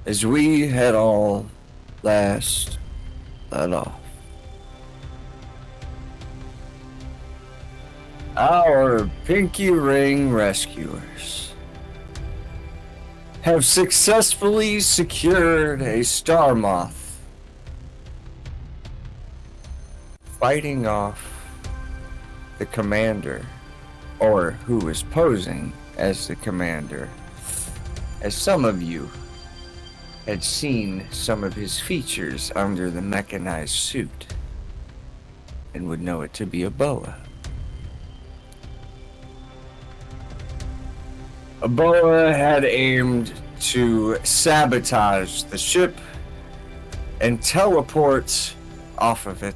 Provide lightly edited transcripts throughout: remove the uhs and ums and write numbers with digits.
As we had all last let off, our Pinky Ring rescuers have successfully secured a star moth, fighting off the commander, or who is posing as the commander, as some of you had seen some of his features under the mechanized suit and would know it to be a boa. A boa had aimed to sabotage the ship and teleport off of it,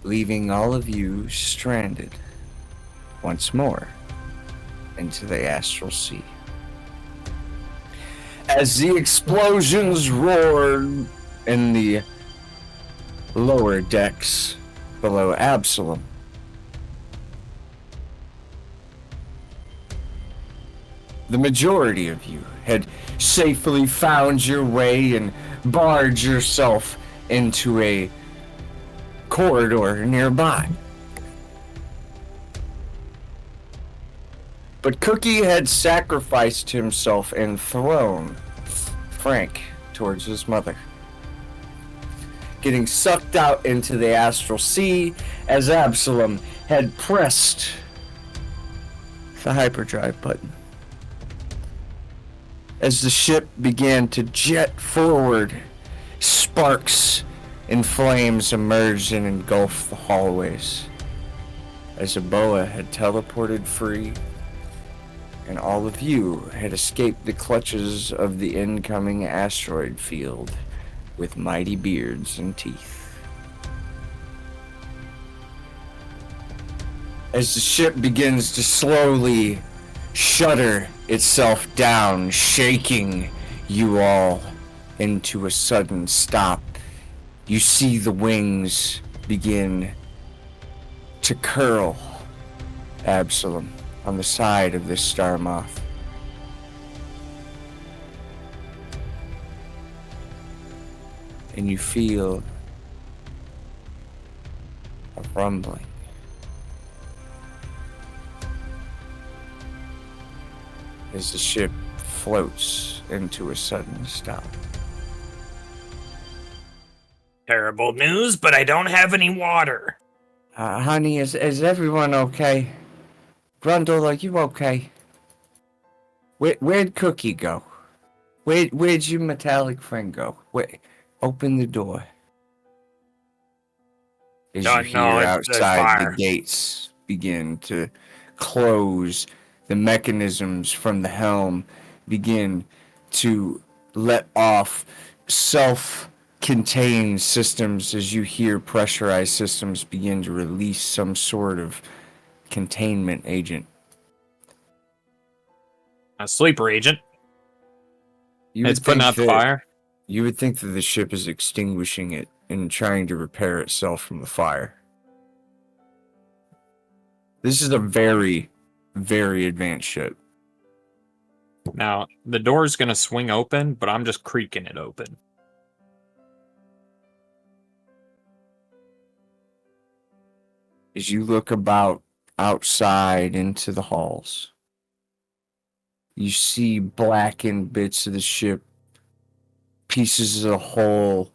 leaving all of you stranded once more into the astral sea. As the explosions roared in the lower decks below Absalom, the majority of you had safely found your way and barred yourself into a corridor nearby. But Cookie had sacrificed himself and thrown Frank towards his mother, getting sucked out into the astral sea as Absalom had pressed the hyperdrive button. As the ship began to jet forward, sparks and flames emerged and engulfed the hallways as a boa had teleported free, and all of you had escaped the clutches of the incoming asteroid field with mighty beards and teeth. As the ship begins to slowly shudder itself down, shaking you all into a sudden stop, you see the wings begin to curl, Absalom, on the side of this star moth. And you feel a rumbling. As the ship floats into a sudden stop. Terrible news, but I don't have any water. Honey, is everyone okay? Grundle, are you okay? Where'd Cookie go? Where'd your metallic friend go? Open the door. As you hear outside, the gates begin to close. The mechanisms from the helm begin to let off self-contained systems as you hear pressurized systems begin to release some sort of containment agent. A sleeper agent. It's putting out the fire. You would think that the ship is extinguishing it and trying to repair itself from the fire. This is a very, very advanced ship. Now, the door's going to swing open, but I'm just creaking it open. As you look about outside into the halls, you see blackened bits of the ship, pieces of the hull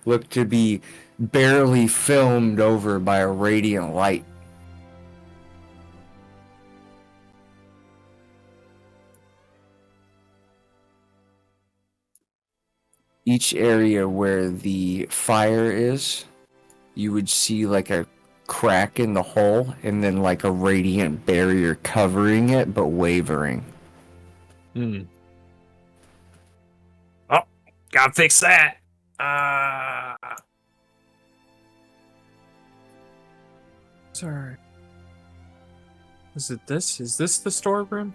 look to be barely filmed over by a radiant light. Each area where the fire is, you would see like a crack in the hull and then like a radiant barrier covering it but wavering. Oh, gotta fix that. Sorry. Is it this? Is this the storeroom?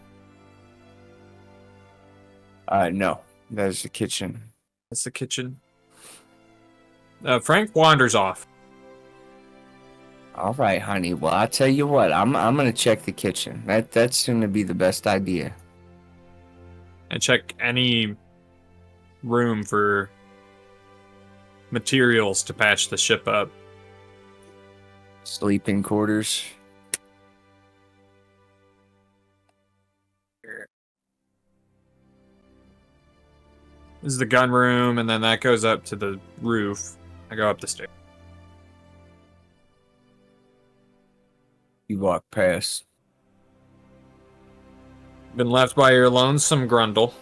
No. That is the kitchen. That's the kitchen. Frank wanders off. All right, honey. Well, I'll tell you what. I'm gonna check the kitchen. That's soon to be the best idea. and check any room for materials to patch the ship up. Sleeping quarters. This is the gun room, and then that goes up to the roof. I go up the stairs. You walk past. Been left by your lonesome Grundle.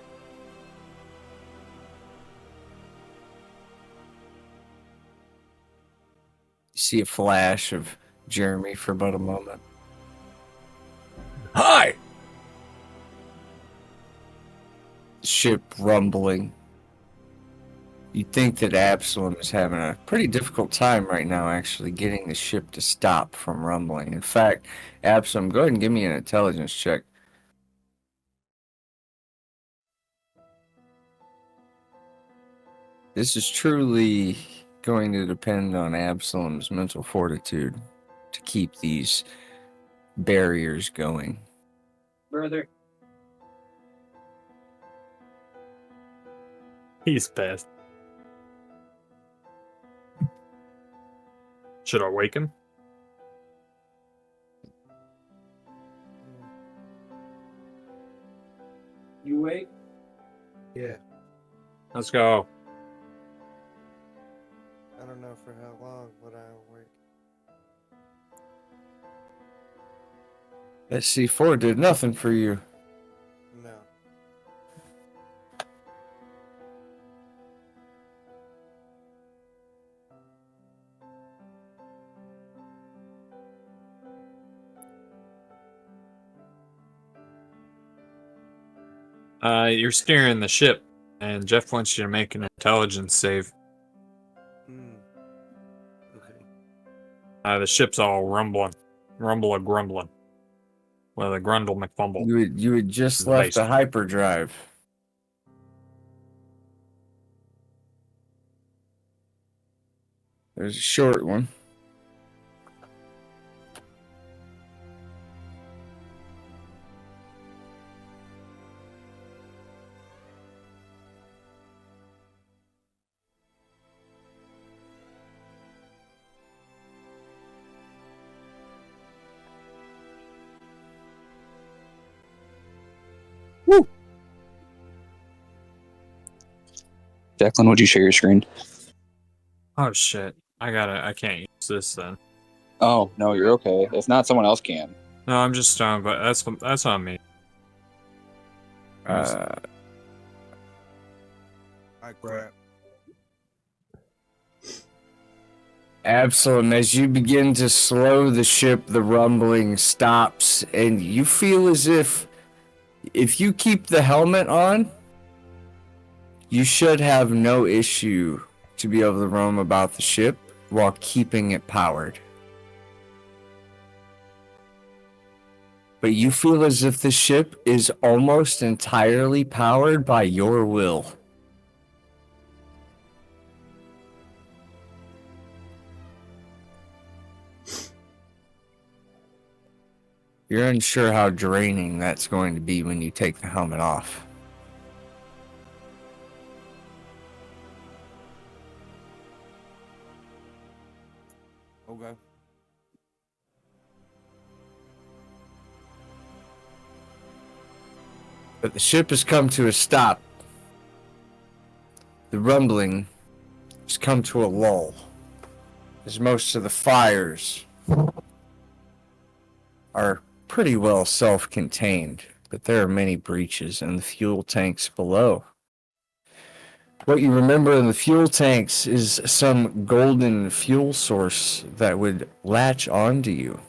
You see a flash of Jeremy for about a moment. Hi! Ship rumbling. You'd think that Absalom is having a pretty difficult time right now actually getting the ship to stop from rumbling. In fact, Absalom, go ahead and give me an intelligence check. This is truly going to depend on Absalom's mental fortitude to keep these barriers going. Brother. He's pissed. Should I wake him? You wait? Yeah. Let's go. I don't know for how long, but I'll wait. That C4 did nothing for you. No. You're steering the ship, and Jeff wants you to make an intelligence save. Okay. The ship's all rumbling. Rumble-a-grumbling. Well, the Grundle McFumble. You had just left the hyperdrive. There's a short one. Declan, would you share your screen? Oh shit! I can't use this then. Oh, no, you're okay. If not, someone else can. No, I'm just but that's on me. I crap. Absalom, as you begin to slow the ship, the rumbling stops, and you feel as if you keep the helmet on, you should have no issue to be able to roam about the ship while keeping it powered. But you feel as if the ship is almost entirely powered by your will. You're unsure how draining that's going to be when you take the helmet off. Okay. But the ship has come to a stop. The rumbling has come to a lull, as most of the fires are pretty well self-contained, but there are many breaches in the fuel tanks below. What you remember in the fuel tanks is some golden fuel source that would latch onto you.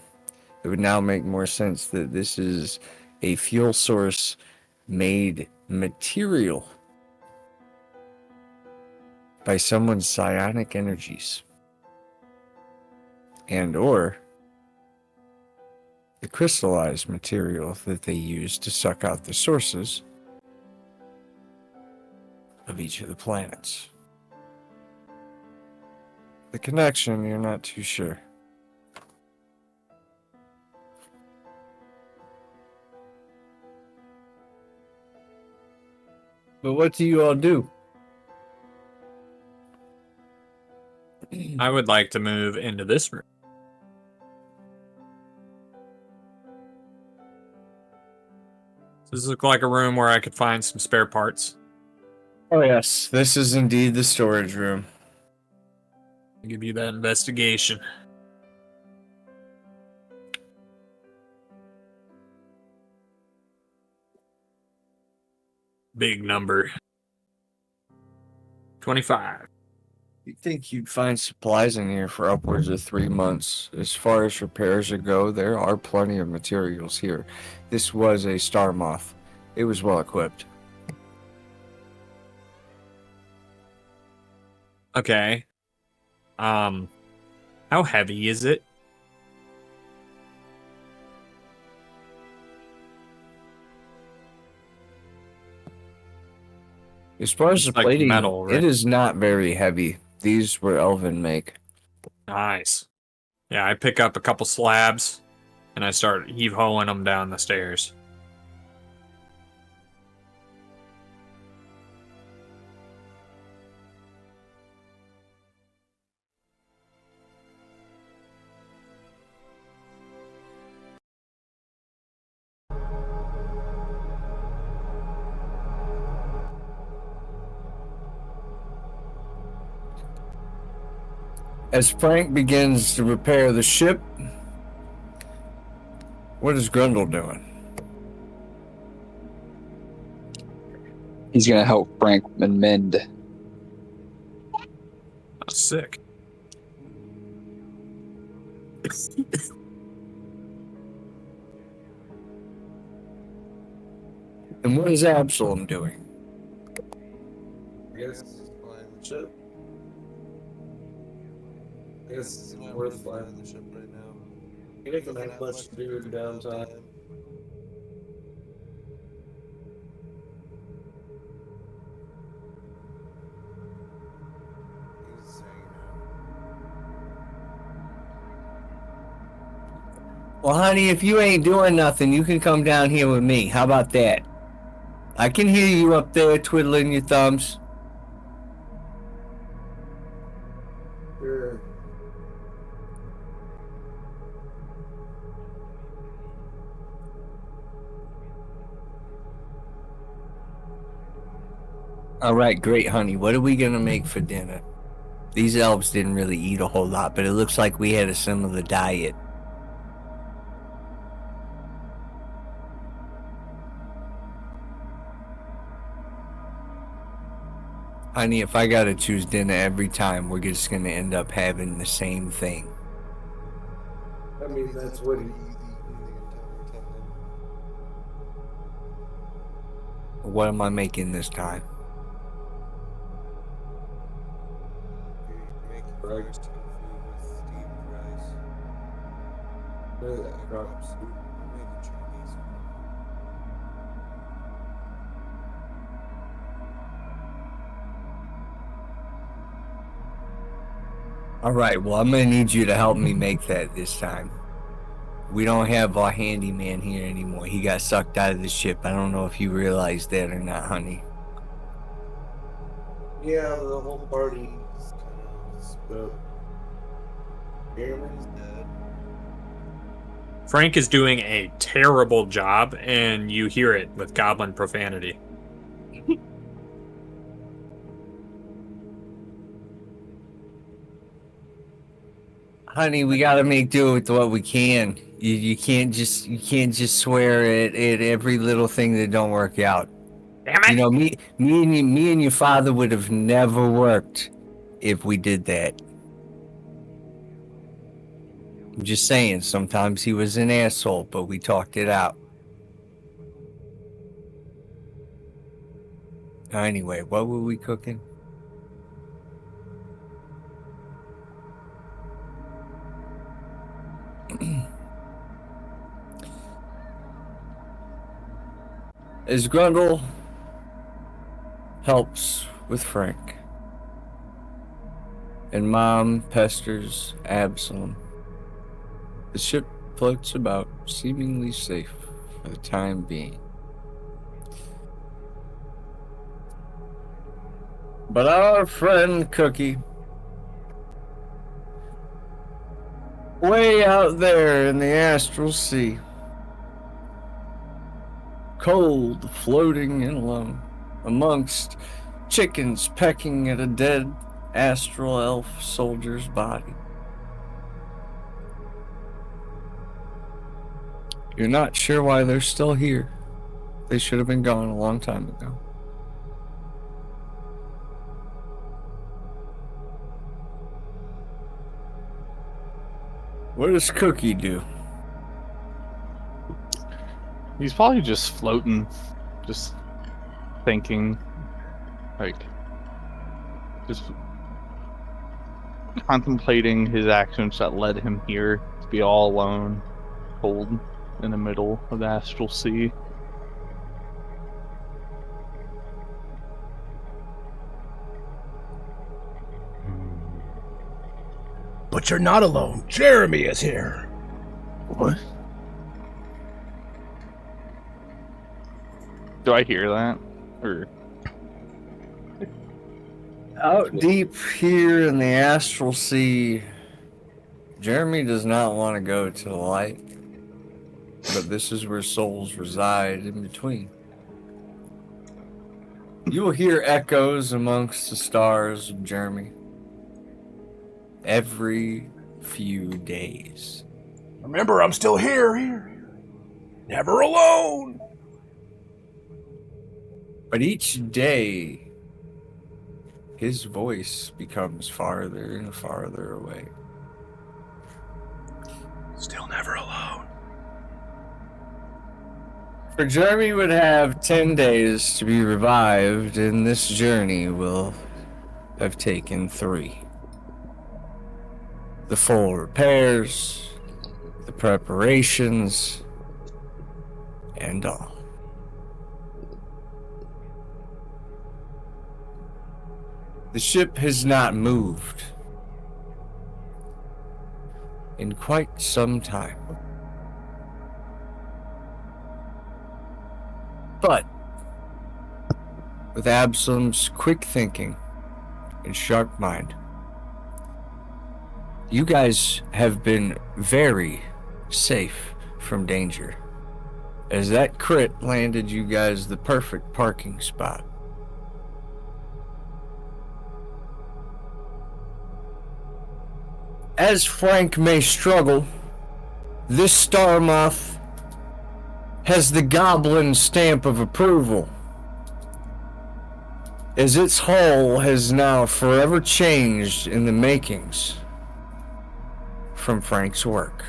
It would now make more sense that this is a fuel source made material by someone's psionic energies, and or the crystallized material that they use to suck out the sources of each of the planets. The connection, you're not too sure. But what do you all do? I would like to move into this room. Does this look like a room where I could find some spare parts? Oh, yes. This is indeed the storage room. I'll give you that investigation. Big number. 25. You'd think you'd find supplies in here for upwards of 3 months. As far as repairs go, there are plenty of materials here. This was a Star Moth. It was well equipped. Okay. How heavy is it? As far as It's the like plating, metal, right? it is not very heavy. These were Elven make. Nice. Yeah, I pick up a couple slabs and I start heave-hoeing them down the stairs. As Frank begins to repair the ship, what is Grundle doing? He's gonna help Frank mend. Oh, sick. And what is Absalom doing? I guess Flying the ship. I guess it's He's not worth really flying. flying the ship right now. He doesn't have much to do in downtime. He's hanging Well, honey, if you ain't doing nothing, you can come down here with me. How about that? I can hear you up there twiddling your thumbs. Sure. All right, great, honey. What are we gonna make for dinner? These elves didn't really eat a whole lot, but it looks like we had a similar diet. Honey, if I gotta choose dinner every time, we're just gonna end up having the same thing. I mean, that's what he. eating the entire time. What am I making this time? You're making Right. frozen food with steamed rice. What is that? Crop soup. You're making Chinese food. All right, well, I'm gonna need you to help me make that this time. We don't have our handyman here anymore. He got sucked out of the ship. I don't know if you realize that or not, honey. Yeah, the whole party. He's kind of The He's dead. Frank is doing a terrible job, and you hear it with goblin profanity. Honey, we gotta make do with what we can. You can't just swear at every little thing that don't work out. Damn it! You know, me and your father would have never worked if we did that. I'm just saying, sometimes he was an asshole, but we talked it out. Anyway, what were we cooking? As Grundle helps with Frank, and Mom pesters Absalom, the ship floats about, seemingly safe for the time being. But our friend Cookie, way out there in the astral sea, cold, floating and alone, amongst chickens pecking at a dead astral elf soldier's body. You're not sure why they're still here. They should have been gone a long time ago. What does Cookie do? He's probably just floating, just thinking, like, just contemplating his actions that led him here to be all alone, cold, in the middle of the astral sea. But you're not alone. Jeremy is here. What? Do I hear that? Or Out deep here in the astral sea, Jeremy does not want to go to the light, but this is where souls reside in between. You will hear echoes amongst the stars of Jeremy every few days. Remember, I'm still here. Never alone. But each day, his voice becomes farther and farther away. Still never alone. For Jeremy would have 10 days to be revived, and this journey will have taken 3. The full repairs, the preparations, and all. The ship has not moved in quite some time. But with Absalom's quick thinking and sharp mind, you guys have been very safe from danger, as that crit landed you guys the perfect parking spot. As Frank may struggle, this star moth has the goblin stamp of approval, as its hull has now forever changed in the makings from Frank's work.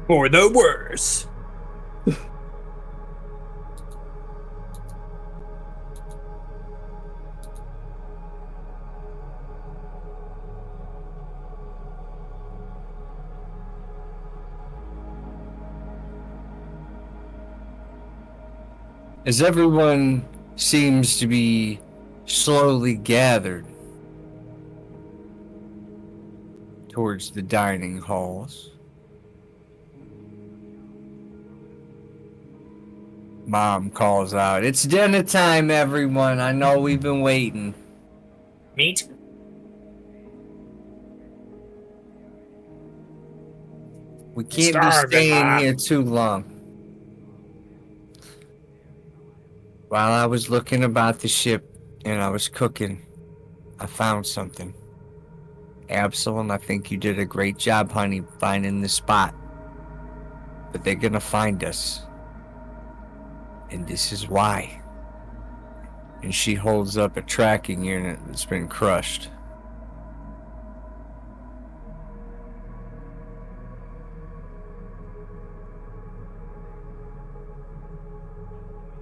For the worse. As everyone seems to be slowly gathered towards the dining halls, Mom calls out, "It's dinner time, everyone. I know we've been waiting." Meat? We can't be Starving, staying Ma. here too long. While I was looking about the ship and I was cooking, I found something. Absalom, I think you did a great job, honey, finding the spot. But they're gonna find us. And this is why. And she holds up a tracking unit that's been crushed.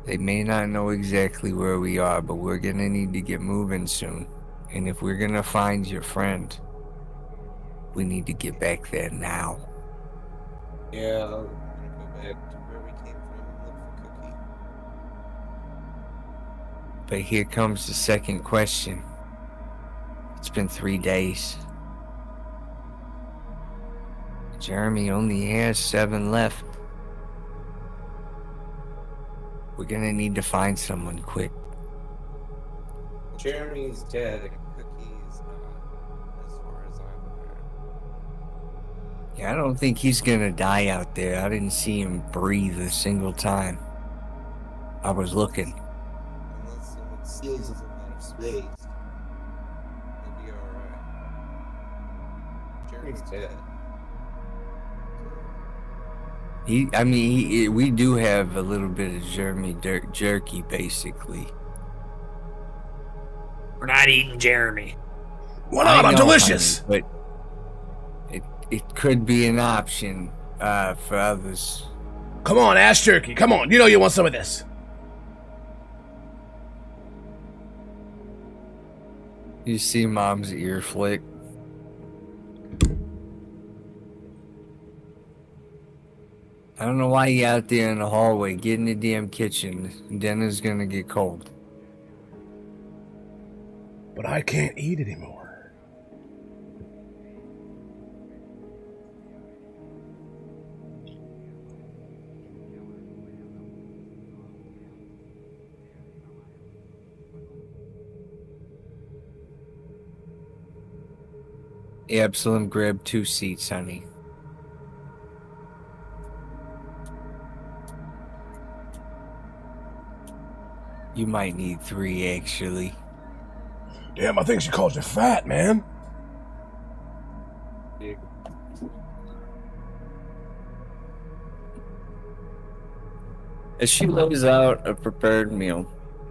They may not know exactly where we are, but we're gonna need to get moving soon. And if we're gonna find your friend, we need to get back there now. Yeah, I'm gonna go back to where we came from and look for Cookie. But here comes the second question. It's been 3 days. Jeremy only has 7 left. We're gonna need to find someone quick. Jeremy's dead and Cookie's not, as far as I'm aware. Yeah, I don't think he's gonna die out there. I didn't see him breathe a single time. I was looking. Unless someone steals him out of space, he'll be alright. Jeremy's dead. We do have a little bit of Jeremy jerky, basically. We're not eating Jeremy. Why not? I I'm know, delicious. honey, but it could be an option for others. Come on, ass jerky. Come on. You know you want some of this. You see Mom's ear flick. I don't know why you out there in the hallway. Get in the damn kitchen. Dinner's gonna get cold. But I can't eat anymore. Absalom, grab 2 seats, honey. You might need 3, actually. Damn, I think she called you fat, man. As she lays out a prepared meal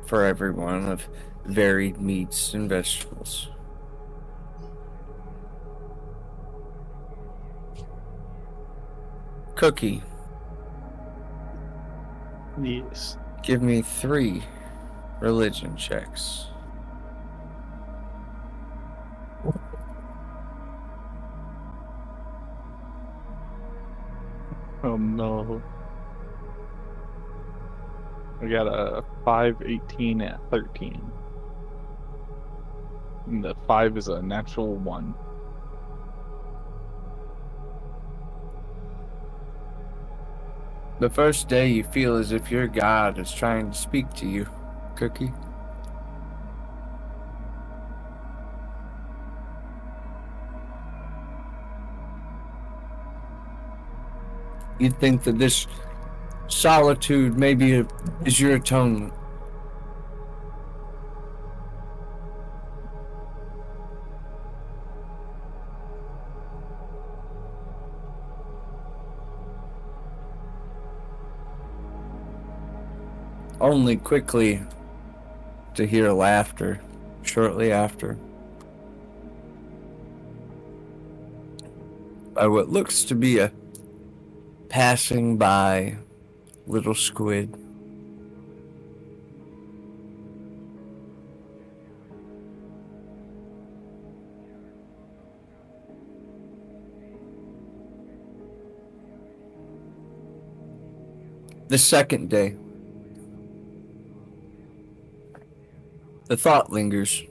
for everyone of varied meats and vegetables. Cookie, Yes. give me 3 religion checks. Oh no. I got a 5, 18, at 13. And the 5 is a natural 1. The first day you feel as if your God is trying to speak to you, Cookie. You'd think that this solitude maybe is your atonement. Only quickly to hear laughter shortly after. By what looks to be a passing by little squid. The second day. The thought lingers.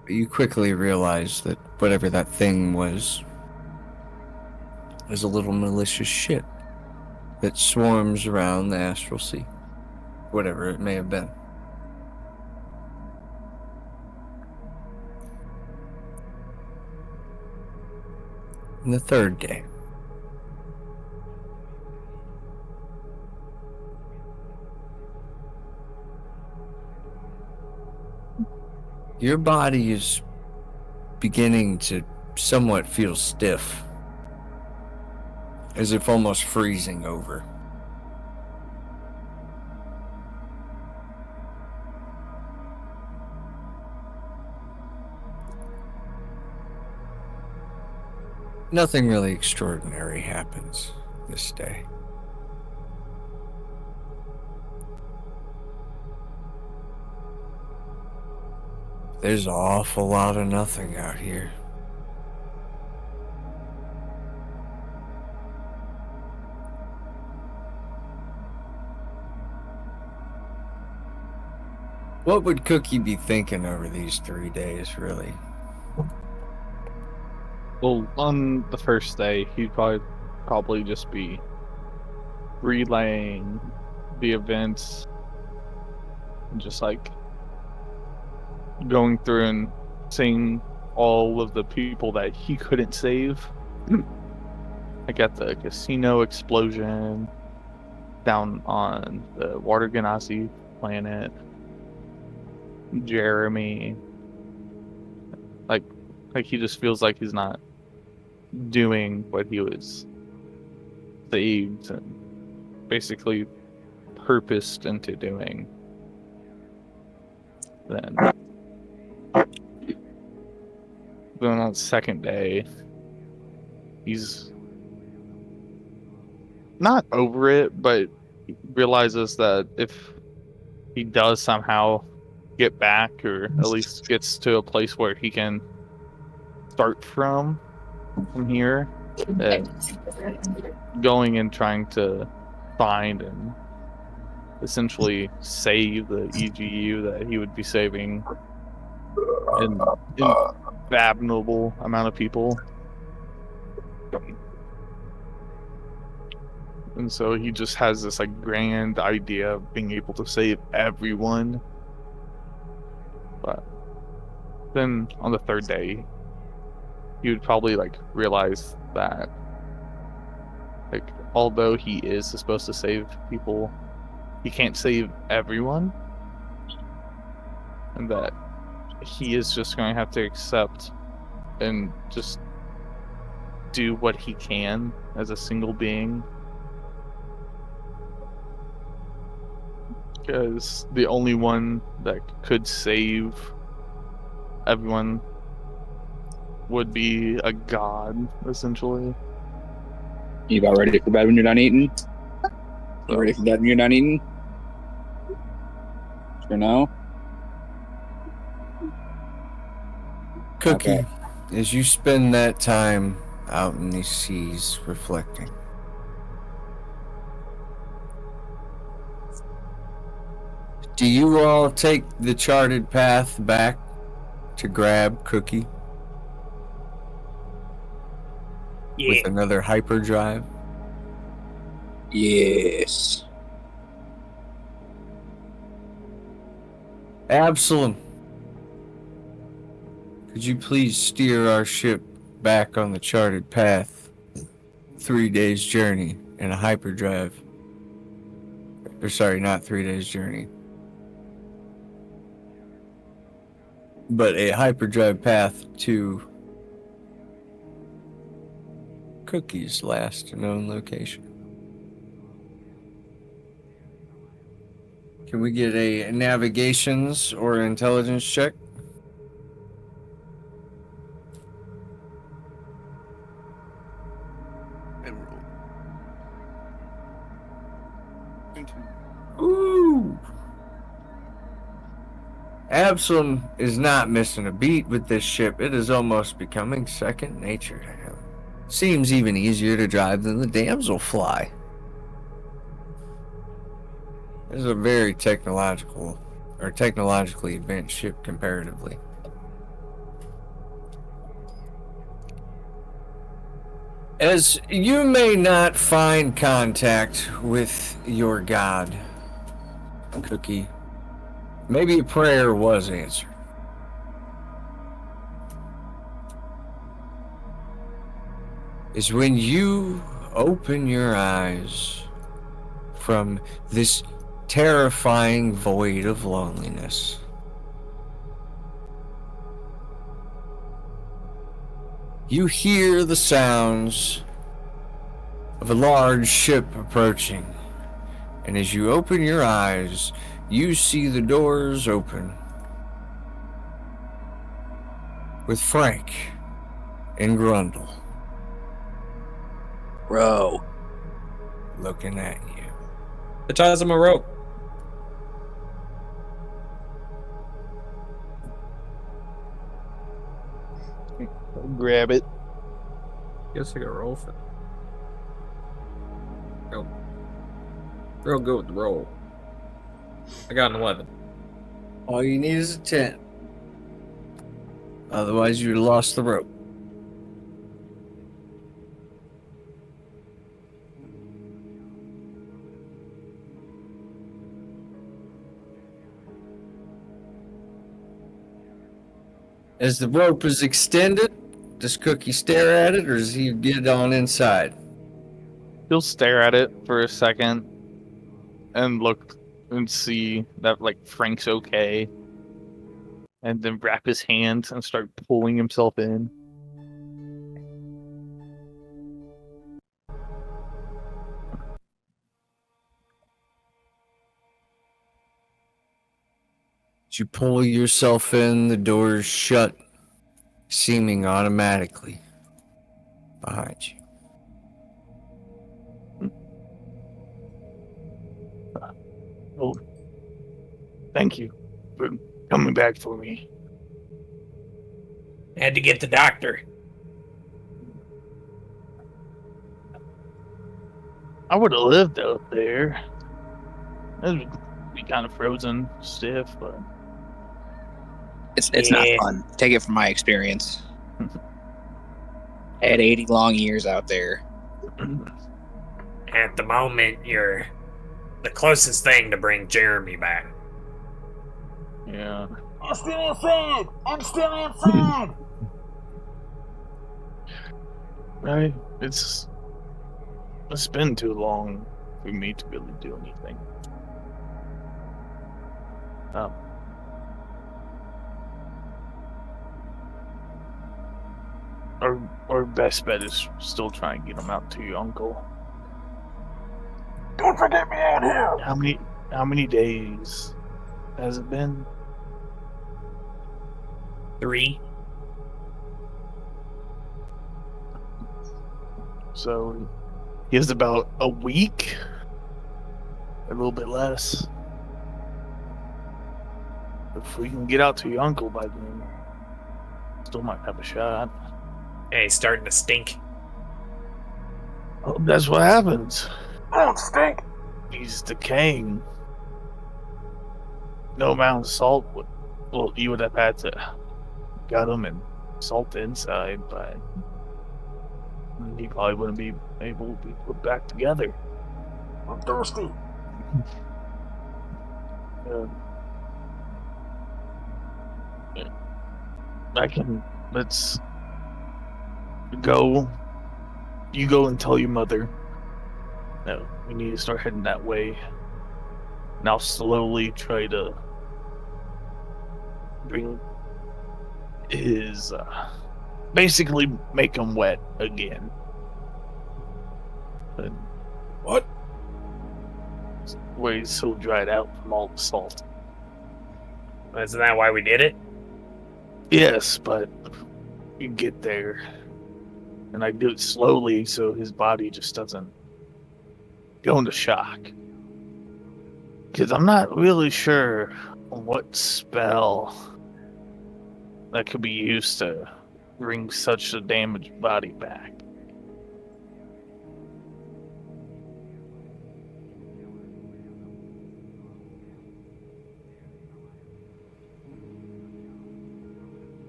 But you quickly realize that whatever that thing was is a little malicious shit that swarms around the astral sea. Whatever it may have been. And the third day. Your body is beginning to somewhat feel stiff, as if almost freezing over. Nothing really extraordinary happens this day. There's an awful lot of nothing out here. What would Cookie be thinking over these 3 days, really? Well, on the first day, he'd probably just be relaying the events and just like going through and seeing all of the people that he couldn't save. I got the casino explosion down on the Water Genasi planet. Jeremy, like he just feels like he's not doing what he was saved and basically purposed into doing. Then on the second day, he's not over it, but he realizes that if he does somehow get back, or at least gets to a place where he can start from here, that going and trying to find and essentially save the EGU that he would be saving an unfathomable amount of people. And so he just has this like grand idea of being able to save everyone. But then on the third day, he would probably like realize that like although he is supposed to save people, he can't save everyone. And that he is just going to have to accept and just do what he can as a single being. Because the only one that could save everyone would be a god, essentially. You about ready for bed when you're done eating? You ready for bed when you're done eating? Sure no? Cookie, Okay. as you spend that time out in these seas reflecting, do you all take the charted path back to grab Cookie with another hyperdrive? Yes. Absalom, could you please steer our ship back on the charted path? 3 days journey in a hyperdrive. Or sorry, not 3 days journey, but a hyperdrive path to Cookie's last known location. Can we get a navigations or intelligence check? Ooh! Absalom is not missing a beat with this ship. It is almost becoming second nature to him. Seems even easier to drive than the damselfly. This is a very technologically advanced ship comparatively. As you may not find contact with your god, Cookie, maybe a prayer was answered. Is when you open your eyes from this terrifying void of loneliness. You hear the sounds of a large ship approaching, and as you open your eyes, you see the doors open with Frank and Grundle Bro. looking at you. It ties him a rope. Grab it. Guess I got roll for. Go. Real good with the roll. I got an 11. All you need is a 10. Otherwise, you'd have lost the rope. As the rope is extended, does Cookie stare at it or does he get on inside? He'll stare at it for a second and look and see that like Frank's okay, and then wrap his hands and start pulling himself in. As you pull yourself in, the doors shut, seeming automatically behind you. Well, thank you for coming back for me. Had to get the doctor. I would have lived out there. It would be kind of frozen, stiff, but It's not Yeah. fun. Take it from my experience. I had 80 long years out there. At the moment, you're the closest thing to bring Jeremy back. yeah. I'm still inside! I'm still inside! Right? It's been too long for me to really do anything. Our best bet is still trying to get him out to your uncle. Don't forget me out here! How many days has it been? 3. So he has about a week, a little bit less. If we can get out to your uncle by then, still might have a shot. Yeah, he's starting to stink. Oh, that's what happens. I don't stink! He's decaying. No amount of salt would. Well, you would have had to gut him and salt inside, but he probably wouldn't be able to be put back together. I'm thirsty! Let's go. You go and tell your mother. No, we need to start heading that way. And I'll slowly try to bring his, basically make him wet again. And What? where he's so dried out from all the salt. Isn't that why we did it? Yes, but you get there, and I do it slowly so his body just doesn't go into shock. Because I'm not really sure what spell that could be used to bring such a damaged body back.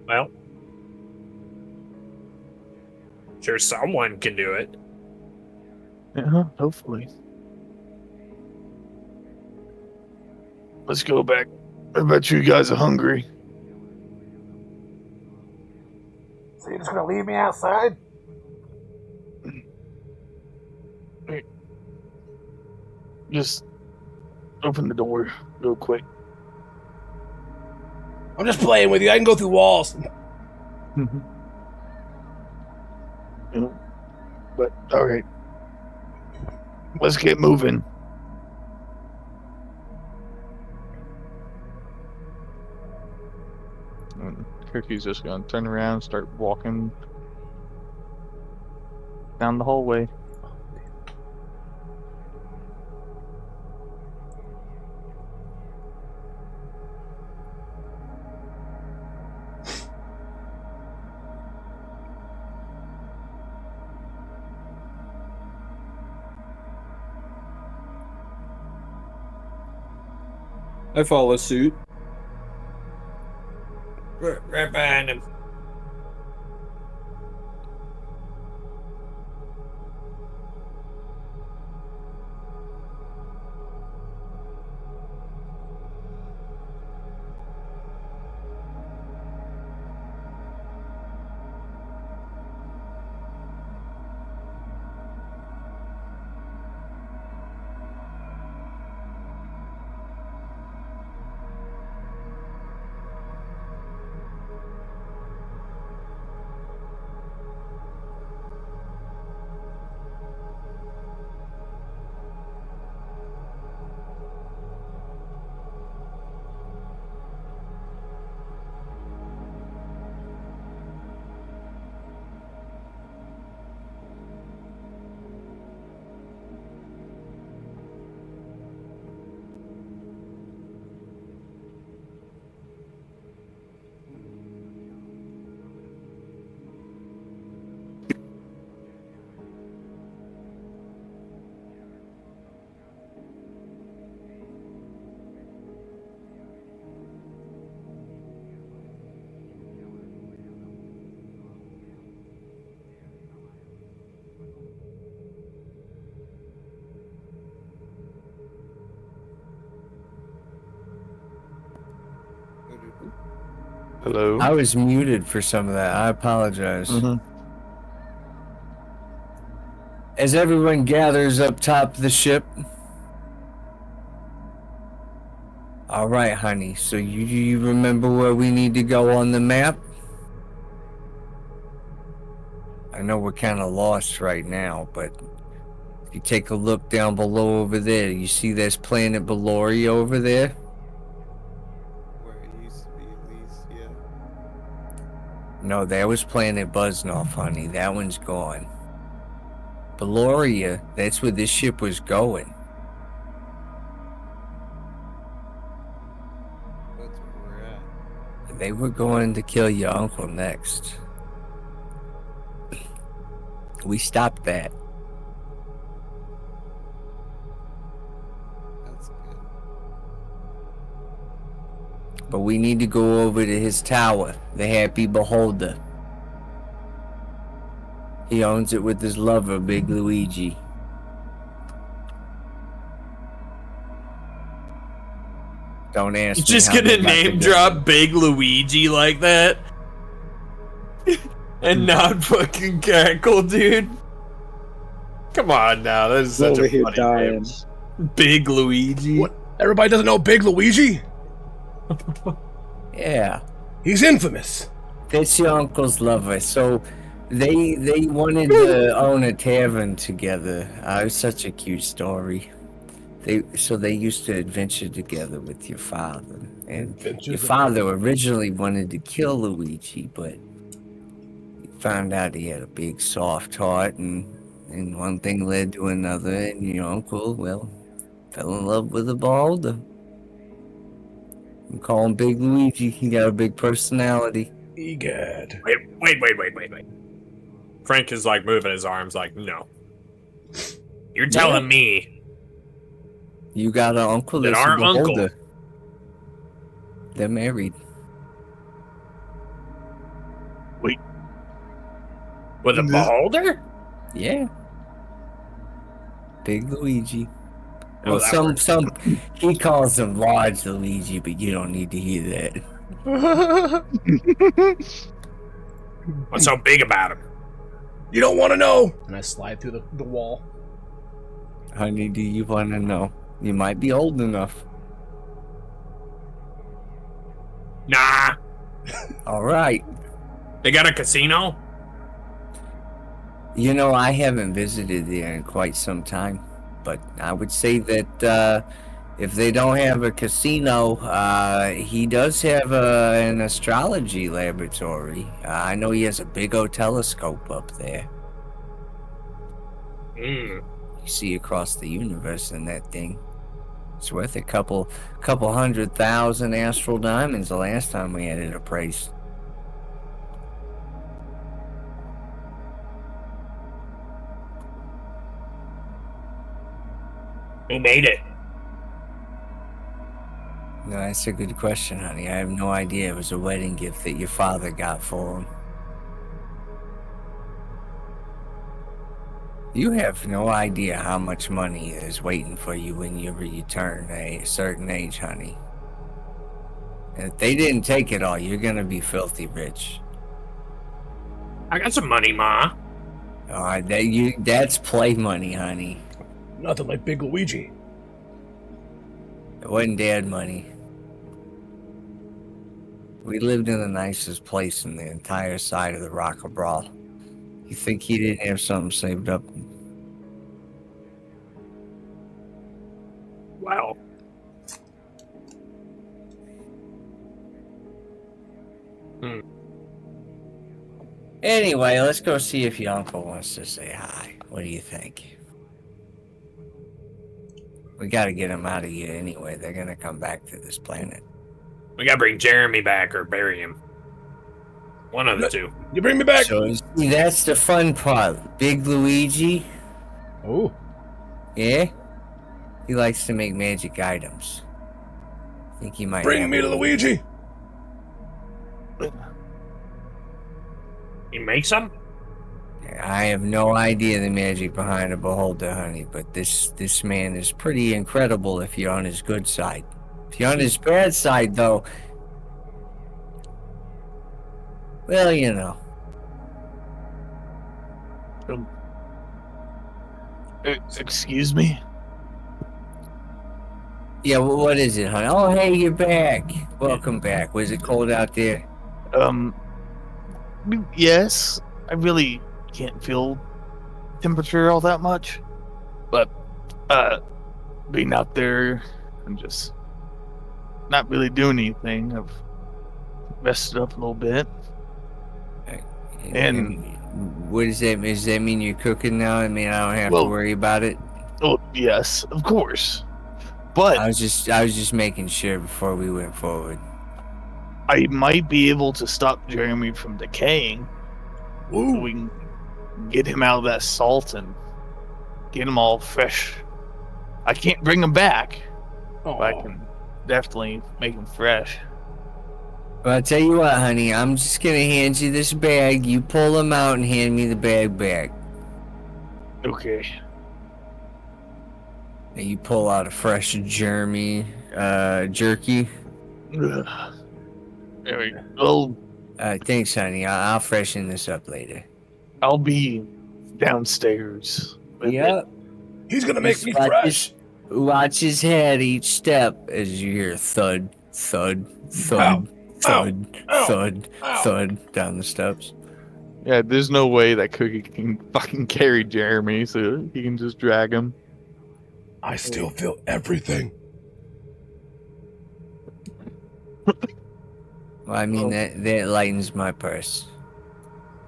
Well, sure someone can do it. Yeah, hopefully. Let's go back. I bet you guys are hungry. So you're just gonna leave me outside? Just open the door real quick. I'm just playing with you. I can go through walls. But all right, let's get moving. And Kirky's just gonna turn around and start walking down the hallway. I follow suit. Right behind him. Hello. I was muted for some of that. I apologize. Mhm. As everyone gathers up top of the ship. All right, honey. So you remember where we need to go on the map? I know we're kind of lost right now, but if you take a look down below over there, you see there's planet Beloria over there? Where it used to be, at least, yeah. No, that was planet Buzznoff, honey. That one's gone. Beloria, that's where this ship was going. That's where we're at. They were going to kill your uncle next. We stopped that. That's good. But we need to go over to his tower, the Happy Beholder. He owns it with his lover, Big Luigi. Don't ask You me just how gonna they got name together. drop Big Luigi like that? And not fucking cackle, dude? Come on now, that is such Over a here funny dying. name. Big Luigi. What? Everybody doesn't know Big Luigi? Yeah, He's infamous. that's your uncle's lover. So they wanted to own a tavern together. It was such a cute story. They used to adventure together with your father, and Adventures your of father originally wanted to kill Luigi, but he found out he had a big soft heart, and one thing led to another, and your uncle, well, fell in love with a beholder. We call him Big Luigi. He got a big personality. Egad. Wait. Frank is like moving his arms like, no. You're telling me You got an uncle That that's our a beholder. uncle- They're married. with a beholder? Yeah. Big Luigi. Oh, Well, that some works. he calls him large Luigi, but you don't need to hear that. What's so big about him? You don't want to know. And I slide through the wall. Honey, do you want to know? You might be old enough. Nah. All right. They got a casino? You know, I haven't visited there in quite some time, but I would say that if they don't have a casino, he does have an astrology laboratory. I know he has a big old telescope up there. Hmm. You see across the universe in that thing. It's worth a couple 100,000 astral diamonds the last time we had it appraised. Who made it? No, that's a good question, honey. I have no idea. It was a wedding gift that your father got for him. You have no idea how much money is waiting for you when you return a certain age, honey. And if they didn't take it all, you're gonna be filthy rich. I got some money, Ma. That's play money, honey. Nothing like Big Luigi. It wasn't dad money. We lived in the nicest place in the entire side of the Rock Brawl. You think he didn't have something saved up? Well. Anyway, let's go see if your uncle wants to say hi. What do you think? We gotta get him out of here anyway. They're gonna come back to this planet. We gotta bring Jeremy back or bury him. One of the two. You bring me back. So you see, that's the fun part. Big Luigi, Oh, yeah? He likes to make magic items. I think he might bring have me to a- Luigi. He makes them? I have no idea the magic behind a beholder, honey, but this man is pretty incredible if you're on his good side. If you're on his bad side, though, Well, you know. Excuse me? Yeah, what is it, honey? Oh, hey, you're back. Welcome back. Was it cold out there? Yes. I really can't feel temperature all that much. But, being out there and just not really doing anything, I've rested up a little bit. And what does that mean? Does that mean you're cooking now? I mean, I don't have to Well- worry about it. Oh, yes, of course. But I was just making sure before we went forward. I might be able to stop Jeremy from decaying. Woo. We can get him out of that salt and get him all fresh. I can't bring him back, but I can definitely make him fresh. Well, I'll tell you what, honey. I'm just gonna hand you this bag. You pull them out and hand me the bag back. Okay. And you pull out a fresh Jeremy jerky. Ugh. There we go. Thanks, honey. I'll freshen this up later. I'll be downstairs. with Yep. He's gonna make me Watch fresh. Watch his head each step as you hear thud, thud, thud, Ow. thud, Ow. thud, Ow. thud down the steps. Yeah, there's no way that Cookie can fucking carry Jeremy, so he can just drag him. I still feel everything. Well, I mean, that lightens my purse.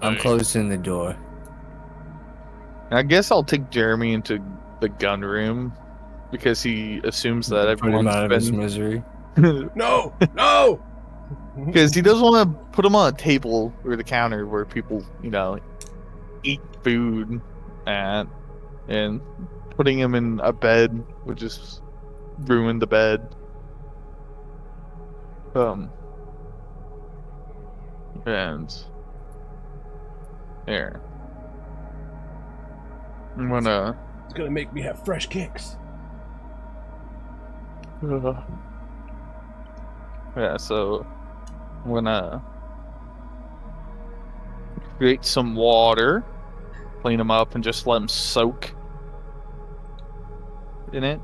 I'm Alright. closing the door. I guess I'll take Jeremy into the gun room because he assumes that Put him out of his everyone's misery. been. No, no. Because he doesn't want to put him on a table or the counter where people, eat food at, and putting him in a bed would just ruin the bed. And there. I'm gonna. It's gonna make me have fresh kicks. Yeah, so I'm gonna create some water, clean them up, and just let them soak in it.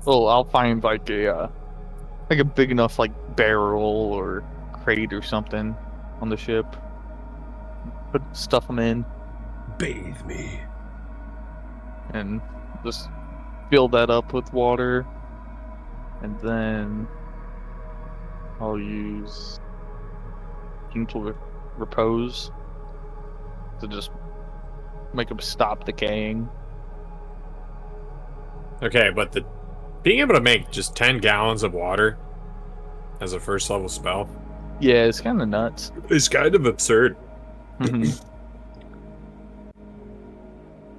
Well, I'll find like a big enough barrel or crate or something on the ship. Put stuff them in Bathe me. and just fill that up with water, and then I'll use gentle repose to just make them stop decaying. Okay, but being able to make just 10 gallons of water as a first level spell Yeah, it's kind of nuts. is kind of absurd.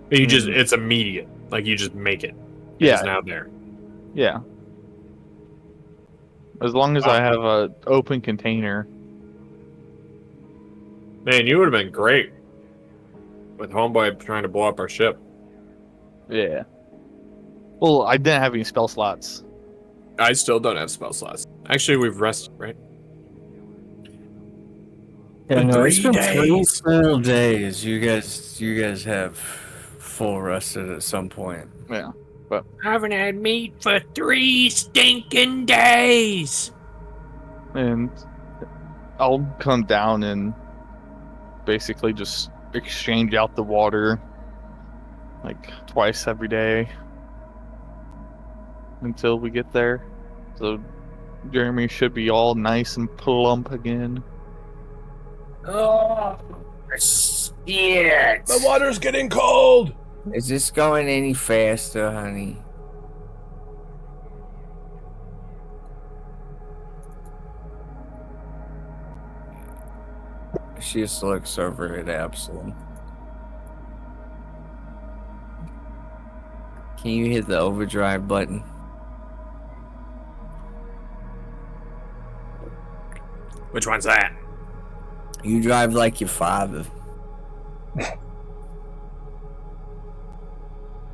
It's immediate. Like, you just make it. Yeah. It's now there. Yeah. As long as I have a open container. Man, you would have been great with Homeboy trying to blow up our ship. Yeah. Well, I didn't have any spell slots. I still don't have spell slots. Actually, we've rested, right? Yeah, no, it's been 3 days. full days. You guys have full rested at some point. Yeah. I haven't had meat for 3 stinking days. And I'll come down and basically just exchange out the water twice every day until we get there. So Jeremy should be all nice and plump again. Oh, shit! The water's getting cold. Is this going any faster, honey? She just looks over at Absalom. Can you hit the overdrive button? Which one's that? You drive like your father.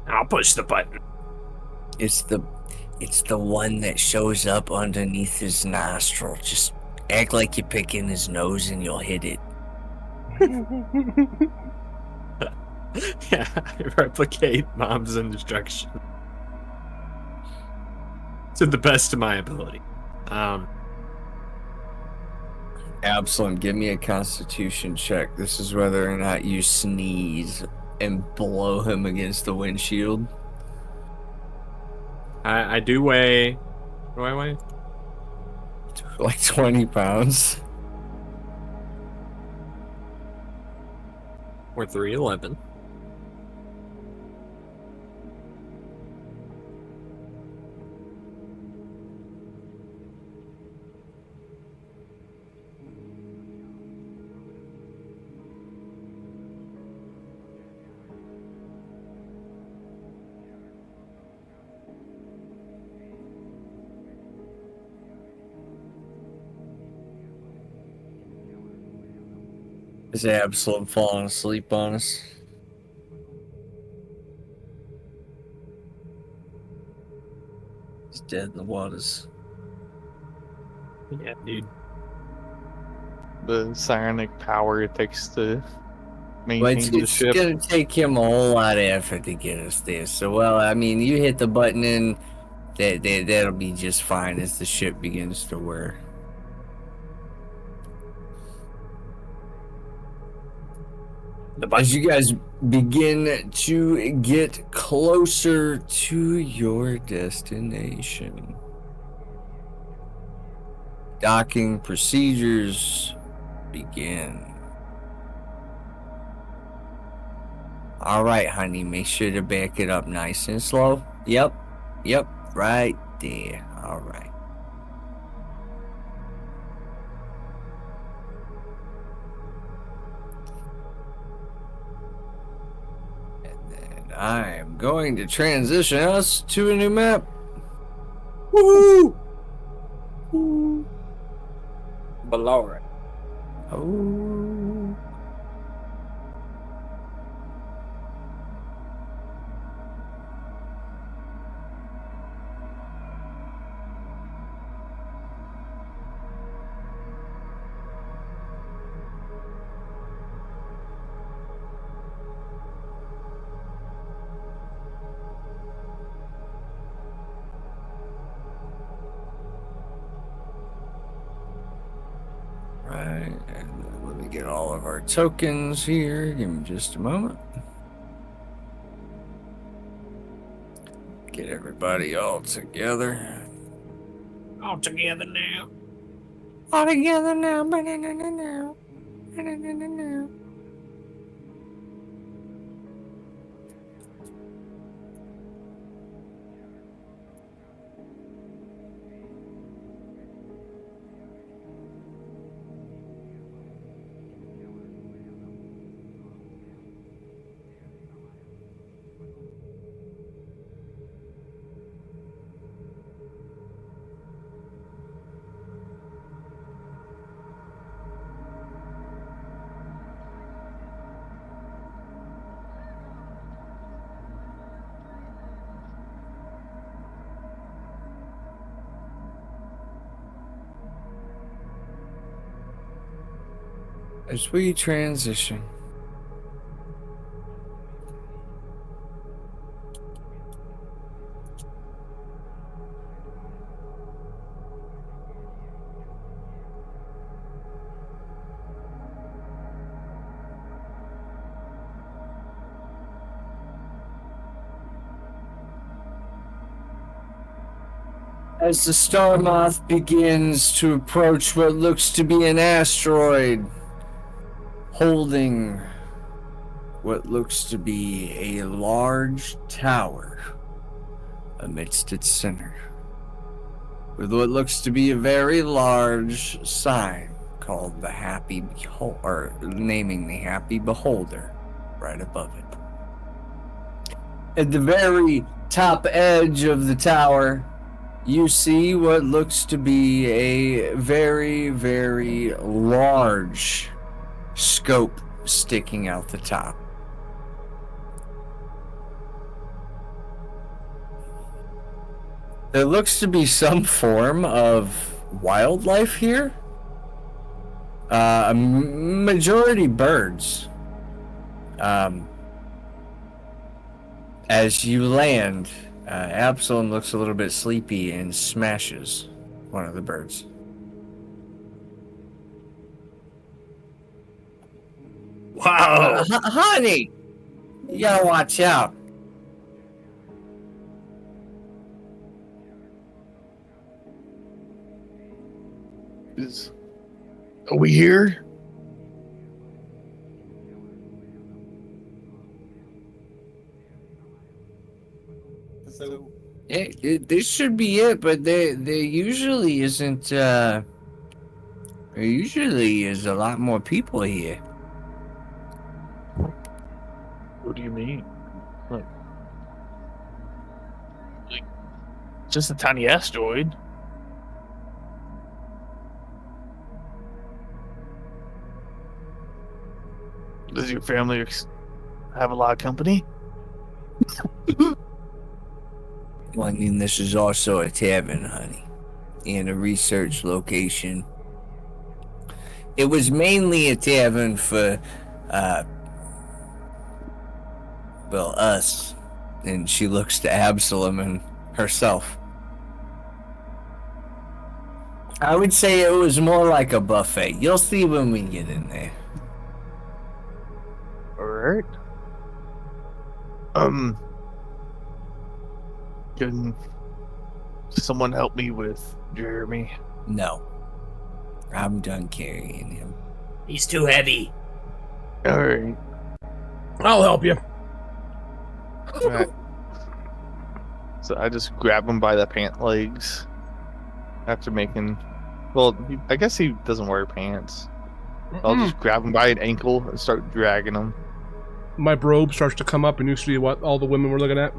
I'll push the button. It's the It's the one that shows up underneath his nostril. Just act like you're picking his nose and you'll hit it. Yeah, I replicate mom's instruction to the best of my ability. Absalom, give me a constitution check. This is whether or not you sneeze and blow him against the windshield. I do weigh. What do I weigh? Like 20 pounds. Or 311. Is Absalom falling asleep on us? He's dead in the waters. Yeah, dude. The psionic power it takes to But maintain the it's ship. gonna take him a whole lot of effort to get us there. So, well, I mean, you hit the button and that'll be just fine as the ship begins to whir. As you guys begin to get closer to your destination, docking procedures begin. All right, honey, make sure to back it up nice and slow. Yep, right there. All right. I am going to transition us to a new map. Woohoo! Valora. Oh. Right, and let me get all of our tokens here. Give me just a moment. Get everybody all together. All together now. All together now. Ba-na-na-na-na. Ba-na-na-na-na. As we transition, as the Star Moth begins to approach what looks to be an asteroid, holding what looks to be a large tower amidst its center, with what looks to be a very large sign called the Happy Beholder, or naming the Happy Beholder right above it. At the very top edge of the tower, you see what looks to be a very, very large scope sticking out the top. There looks to be some form of wildlife here. A majority birds. As you land, Absalom looks a little bit sleepy and smashes one of the birds. Wow. Honey, you gotta watch out. Are we here? So, This should be it, but there usually isn't. There usually is a lot more people here. What do you mean? Like just a tiny asteroid. Does your family have a lot of company? Well, I mean, this is also a tavern, honey, and a research location. It was mainly a tavern for, well, us. And she looks to Absalom and herself. I would say it was more like a buffet. You'll see when we get in there. All right. Can someone help me with Jeremy? No. I'm done carrying him. He's too heavy. All right. I'll help you. All right. So I just grab him by the pant legs after making. Well, I guess he doesn't wear pants. I'll just grab him by an ankle and start dragging him. My robe starts to come up, and you see what all the women were looking at.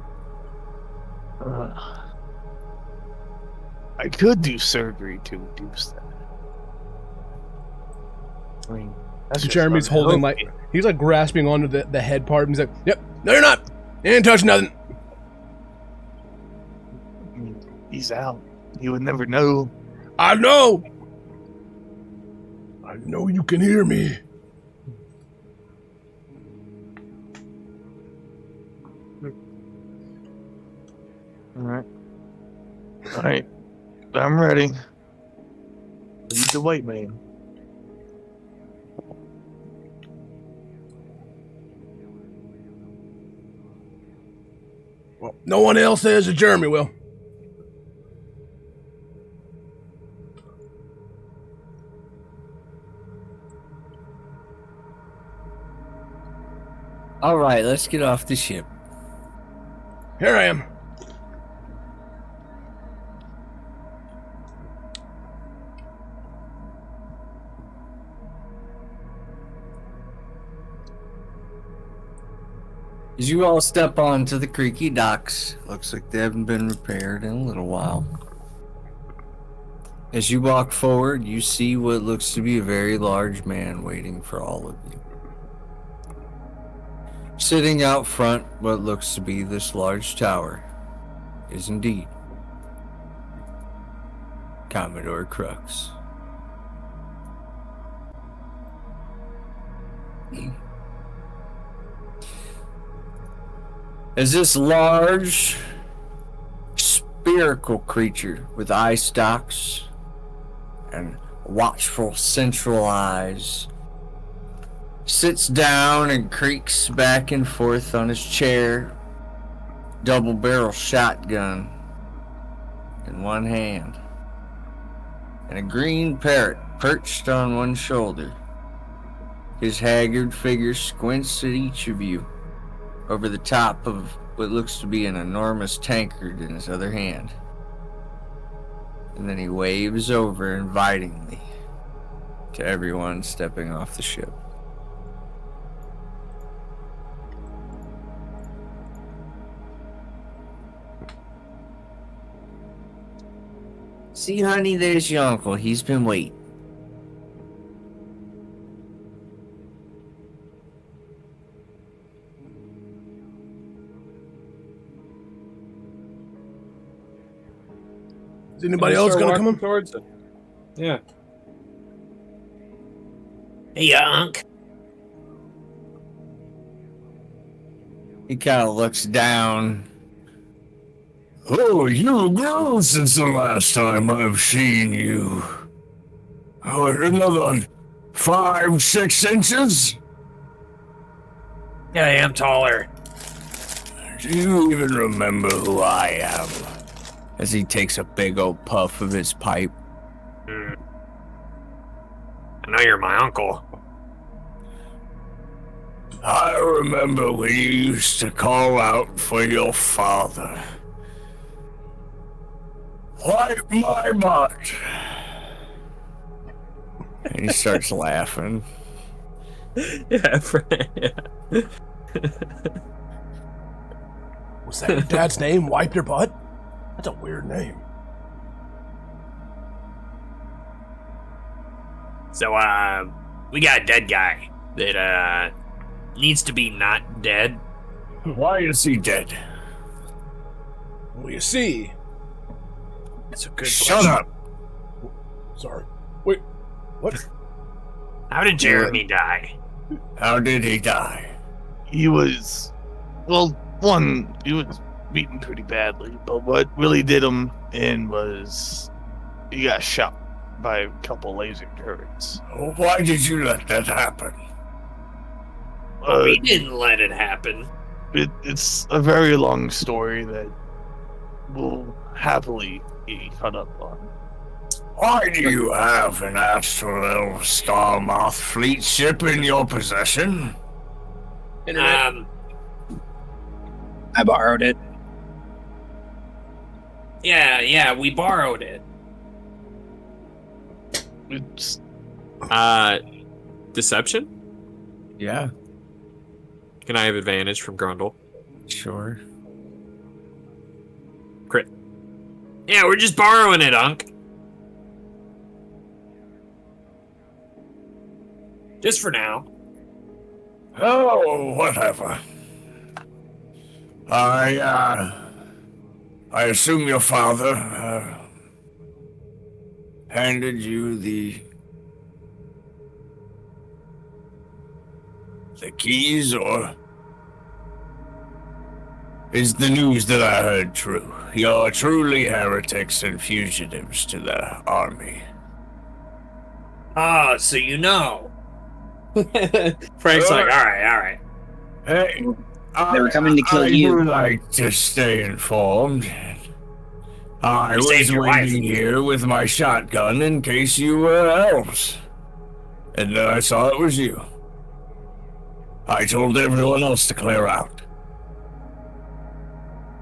I could do surgery to reduce that. I mean, that's just Jeremy's holding like unhealthy. he's like grasping onto the head part, and he's like, "Yep, no, you're not. You ain't touching nothing." I mean, he's out. You would never know. I know. I know you can hear me. All right. All right. I'm ready. Lead the white man. Well, no one else says that Jeremy will. All right, let's get off the ship. Here I am. As you all step onto the creaky docks, looks like they haven't been repaired in a little while. As you walk forward, you see what looks to be a very large man waiting for all of you. Sitting out front, what looks to be this large tower is indeed Commodore Crux. As this large, spherical creature with eye stalks and watchful central eyes sits down and creaks back and forth on his chair, double-barrel shotgun in one hand, and a green parrot perched on one shoulder. His haggard figure squints at each of you over the top of what looks to be an enormous tankard in his other hand. And then he waves over invitingly to everyone stepping off the ship. See, honey, there's your uncle. He's been waiting. Is anybody else gonna come in? towards it? Yeah. Hey, Unc. He kind of looks down. Oh, you grew since the last time I've seen you. Oh, another 5-6 inches? Yeah, I am taller. Do you even remember who I am? As he takes a big old puff of his pipe. I know you're my uncle. I remember when you used to call out for your father. Wipe my butt. And he starts laughing. Yeah, yeah. Was that your dad's name? Wipe your butt? That's a weird name. So, we got a dead guy that, needs to be not dead. Why is he dead? Well, you see. That's a good Shut question. up! Sorry. Wait. What? How did Jeremy die? How did he die? He was, well, he was beaten pretty badly, but what really did him in was he got shot by a couple laser turrets. Why did you let that happen? We didn't let it happen. It's a very long story that will happily be cut up on. Why do you have an astral Starmoth fleet ship in your possession? Internet. I borrowed it. Yeah, we borrowed it. It's Deception? Yeah, Can I have advantage from Grundle? sure. Crit. Yeah, we're just borrowing it, Unc. Just for now. Oh, whatever. I assume your father, handed you the keys, or is the news that I heard true? You're truly heretics and fugitives to the army. Ah, so you know. Frank's like, all right. Hey, They were coming to kill I you. would like to stay informed. I You saved was your wife. waiting here with my shotgun in case you were elves. And then I saw it was you. I told everyone else to clear out.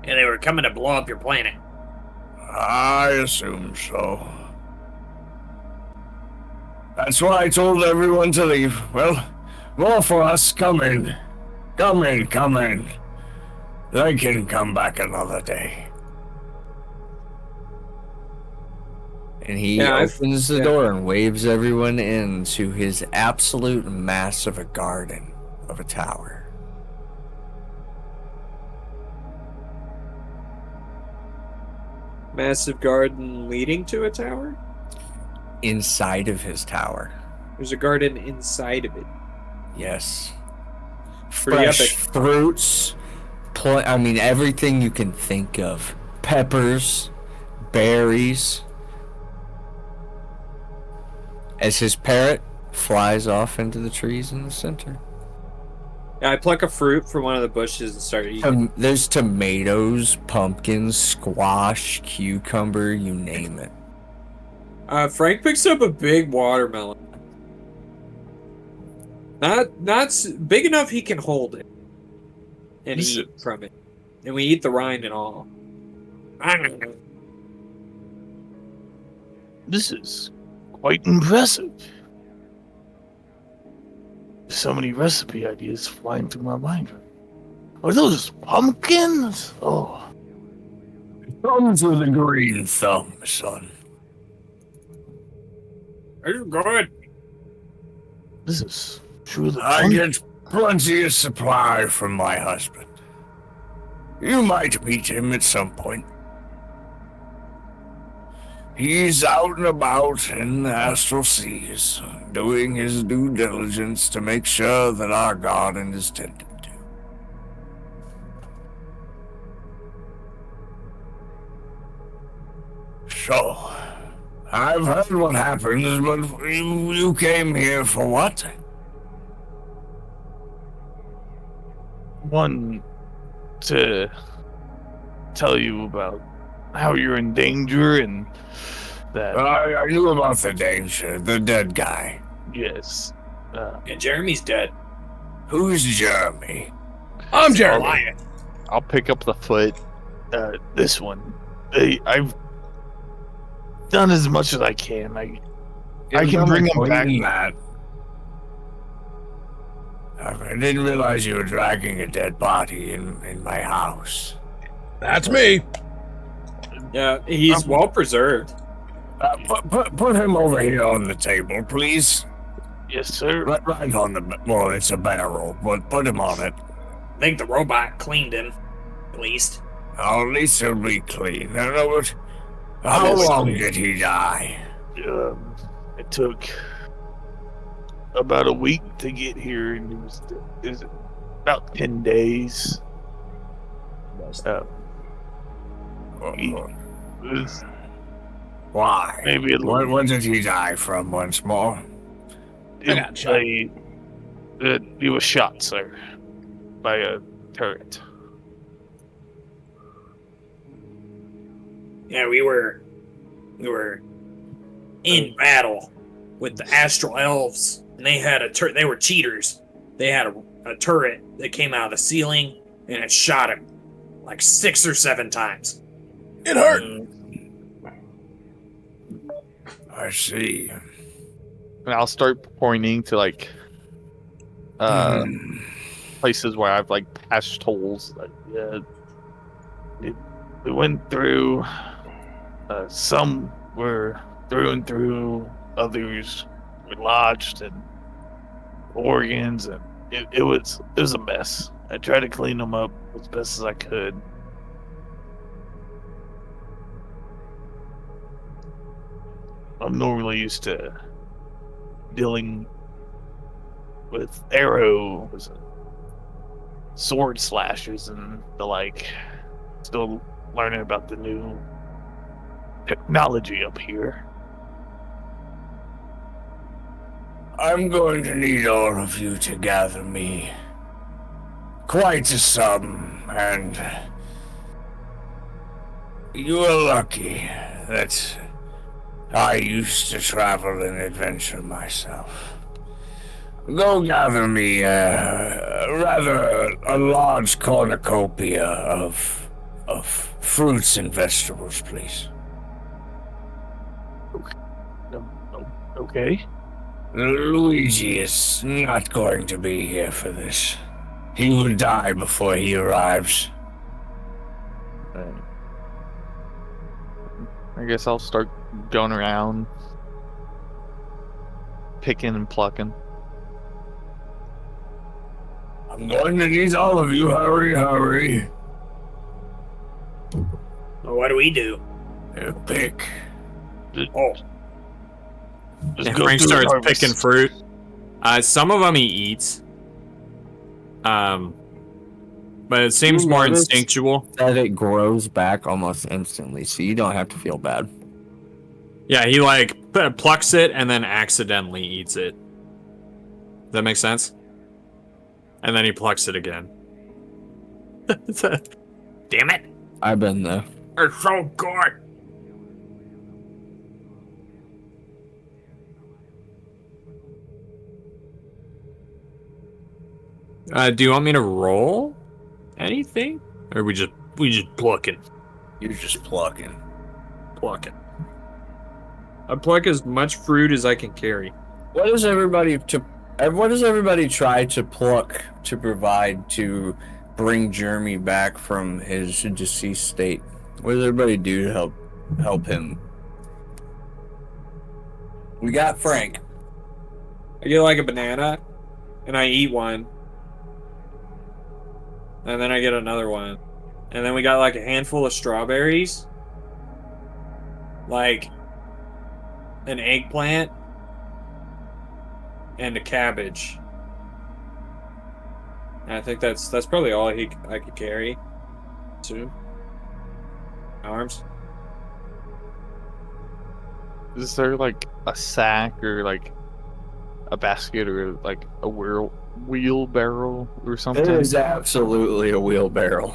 Yeah, they were coming to blow up your planet. I assume so. That's why I told everyone to leave. Well, more for us. Come in. Come in. They can come back another day. And he opens the door and waves everyone into his absolute mass of a garden of a tower. Massive garden leading to a tower? Inside of his tower. There's a garden inside of it. Yes. Pretty Fresh epic. fruits. Everything you can think of. Peppers, berries. As his parrot flies off into the trees in the center. Yeah, I pluck a fruit from one of the bushes and start eating. There's tomatoes, pumpkins, squash, cucumber, you name it. Frank picks up a big watermelon. Big enough he can hold it and eat from it. And we eat the rind and all. This is quite impressive. So many recipe ideas flying through my mind. Are those pumpkins? Oh. Thumbs with a green thumb, son. Are you good? This is truly I fun. get plenty of supply from my husband. You might meet him at some point. He's out and about in the astral seas, doing his due diligence to make sure that our garden is tended to. So, I've heard what happens, but you came here for what? One, to tell you about how you're in danger and that, I knew about the danger, the dead guy. yes. Yeah, Jeremy's dead. Who's Jeremy? I'm Jeremy. Lion. I'll pick up the foot. This one. I've done as much as I can. I can bring him back. That. I didn't realize you were dragging a dead body in my house. That's me. Yeah, he's well preserved. Put him over here on the table, please. Yes, sir. Right on the... Well, it's a barrel, but put him on it. I think the robot cleaned him, at least. Oh, at least he'll be clean. I know what... How long did he die? It took about a week to get here, and it was about 10 days. It was Why? maybe a little. What did he die from once more? I got shot. He was shot, sir, by a turret. Yeah, we were in battle with the astral elves, and they had a turret. They were cheaters. They had a turret that came out of the ceiling, and it shot him like 6 or 7 times. It hurt. I see. And I'll start pointing to like places where I've like patched holes. Like, we went through. Some were through and through. Others were lodged in organs, and it was a mess. I tried to clean them up as best as I could. I'm normally used to dealing with arrows and sword slashes and the like. Still learning about the new technology up here. I'm going to need all of you to gather me quite a sum, and you are lucky that I used to travel and adventure myself. Go gather me rather a large cornucopia of fruits and vegetables, please. Okay. Luigi is not going to be here for this. He will die before he arrives. I guess I'll start going around picking and plucking. I'm going to need all of you. Hurry, hurry. Well, what do we do? Pick. Oh, Just Yeah, go Frank through starts and harvest. picking fruit. Some of them he eats. But it seems You more notice instinctual. that it grows back almost instantly, so you don't have to feel bad. Yeah, he like plucks it and then accidentally eats it. Does that make sense? And then he plucks it again. damn it. I've been there. It's so good. Do you want me to roll anything, or we just plucking? You're just plucking. Plucking. I pluck as much fruit as I can carry. What does everybody try to pluck to provide to bring Jeremy back from his deceased state? What does everybody do to help him? We got Frank. I get like a banana, and I eat one, and then I get another one, and then we got like a handful of strawberries. Like, an eggplant, and a cabbage. And I think that's probably all I could carry. Two arms. Is there like a sack or like a basket or like a wheelbarrow or something? There is absolutely a wheelbarrow.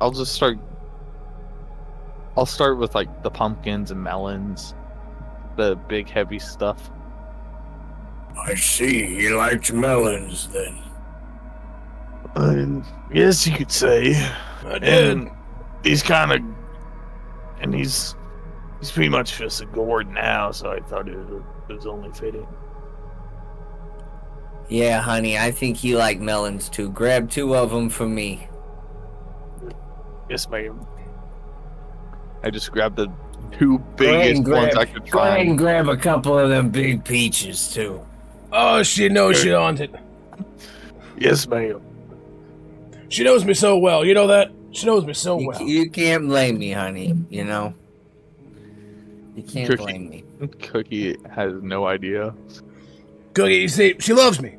I'll start with like the pumpkins and melons, the big heavy stuff. I see. You liked melons then. Yes, you could say. I did. And he's kind of, and he's pretty much just a gourd now, so I thought it was only fitting. Yeah, honey, I think you like melons too. Grab 2 of them for me. Yes, ma'am. I just grabbed the 2 biggest ones I could Go ahead and find. grab a couple of them big peaches too. Oh, she knows she owns it. Yes, ma'am. She knows me so well. You know that? She knows me so You, well. you can't blame me, honey. You know. You can't Cookie. blame me. Cookie has no idea. Cookie, you see, she loves me.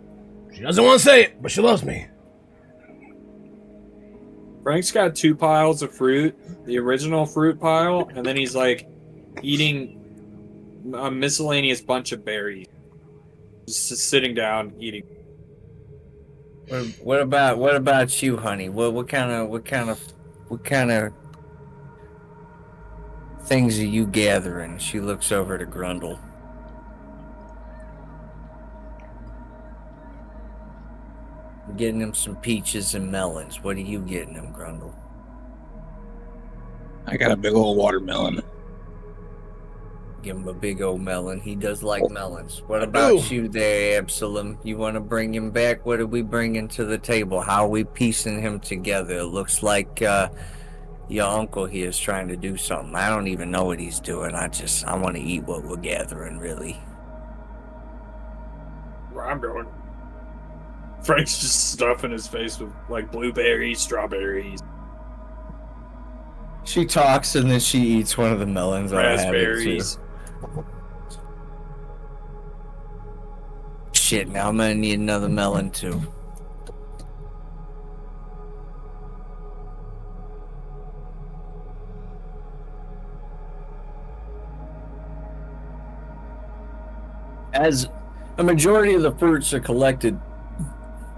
She doesn't want to say it, but she loves me. Frank's got 2 piles of fruit, the original fruit pile, and then he's like eating a miscellaneous bunch of berries. Just sitting down eating. What about you, honey? What kind of things are you gathering? She looks over to Grundle. I'm getting him some peaches and melons. What are you getting him, Grundle? I got a big old watermelon. Give him a big old melon. He does like melons. What about you there, Absalom? You want to bring him back? What are we bringing to the table? How are we piecing him together? It looks like your uncle here is trying to do something. I don't even know what he's doing. I want to eat what we're gathering, really. Where I'm going. Frank's just stuffing his face with like blueberries, strawberries, She talks and then she eats one of the melons. raspberries. Shit, now I'm gonna need another melon too. As a majority of the fruits are collected,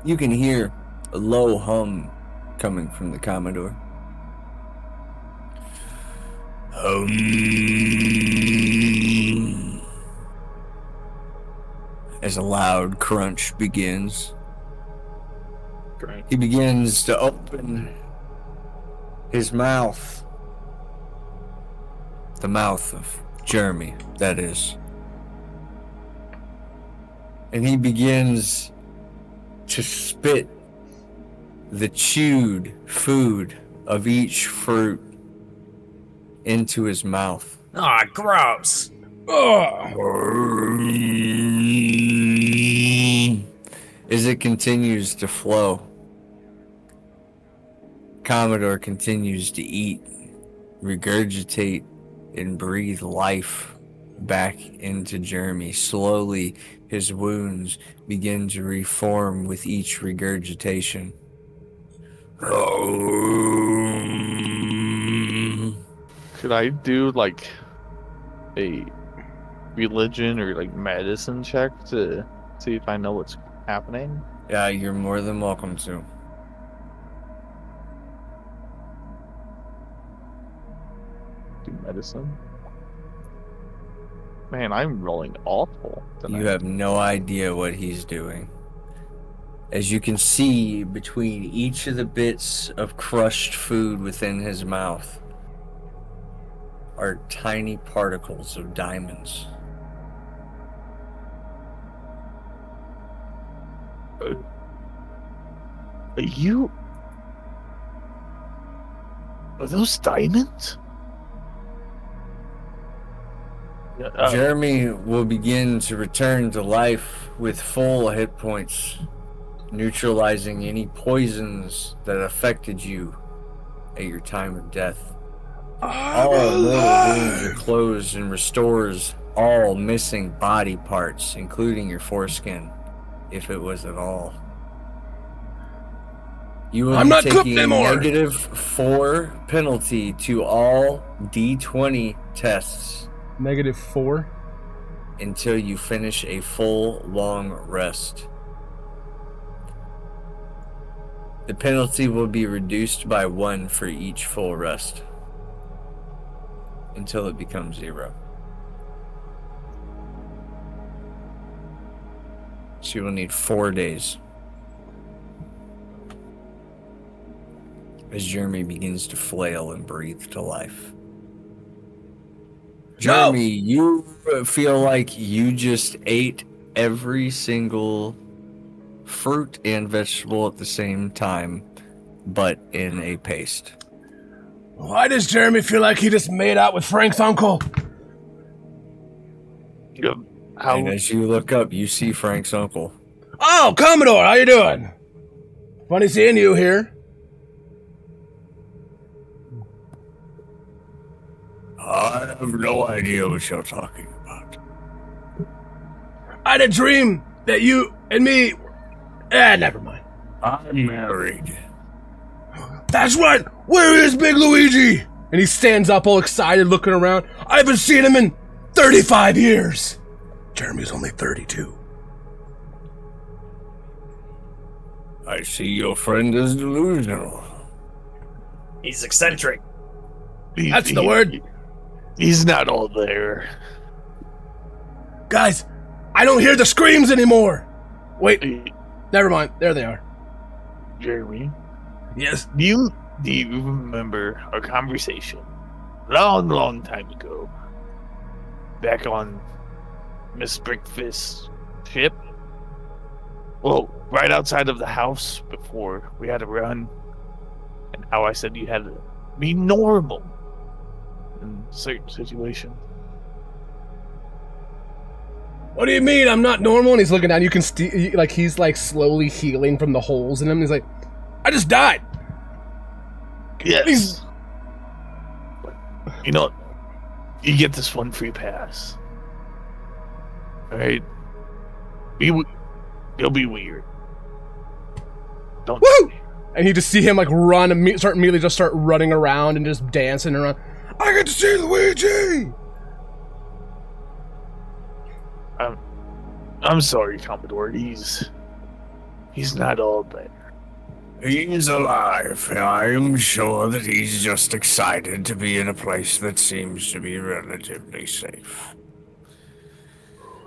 you can hear a low hum coming from the Commodore. As a loud crunch begins, Great. he begins to open his mouth. The mouth of Jeremy, that is. And he begins to spit the chewed food of each fruit into his mouth. Ah, gross. As it continues to flow, Commodore continues to eat, regurgitate, and breathe life back into Jeremy. Slowly, his wounds begin to reform with each regurgitation. Could I do like a religion or like medicine check to see if I know what's happening? Yeah, you're more than welcome to. Do medicine? Man, I'm rolling awful tonight. You have no idea what he's doing. As you can see, between each of the bits of crushed food within his mouth are tiny particles of diamonds. Are those diamonds? Jeremy will begin to return to life with full hit points, neutralizing any poisons that affected you at your time of death. All mortal wounds are closed and restores all missing body parts, including your foreskin, if it was at all. You will I'm be not cooked taking a anymore. -4 penalty to all D20 tests -4. until you finish a full long rest. The penalty will be reduced by 1 for each full rest until it becomes 0. So you will need 4 days. As Jeremy begins to flail and breathe to life. Jeremy, you feel like you just ate every single fruit and vegetable at the same time, but in a paste. Why does Jeremy feel like he just made out with Frank's uncle? And as you look up, you see Frank's uncle. Oh, Commodore, how you doing? Funny seeing you here. I have no idea what you're talking about. I had a dream that you and me... never mind. I'm married. That's right! Where is Big Luigi? And he stands up all excited looking around. I haven't seen him in 35 years. Jeremy's only 32. I see your friend is delusional. He's eccentric. That's the word. He's not all there. Guys, I don't hear the screams anymore. Wait, never mind. There they are. Jeremy, Yes. do you remember our conversation long time ago? Back on Miss Brickfist's ship? Well, right outside of the house before we had to run. And how I said you had to be normal in certain situations. What do you mean I'm not normal? And he's looking down. You can he's like slowly healing from the holes in him. He's like, I just died. Yes. You know what? You get this one free pass. Alright? You'll be weird. Don't. Woo! And you just see him like run, immediately start running around and just dancing around. I get to see Luigi! I'm sorry, Commodore. He's not all there. He's alive. I am sure that he's just excited to be in a place that seems to be relatively safe.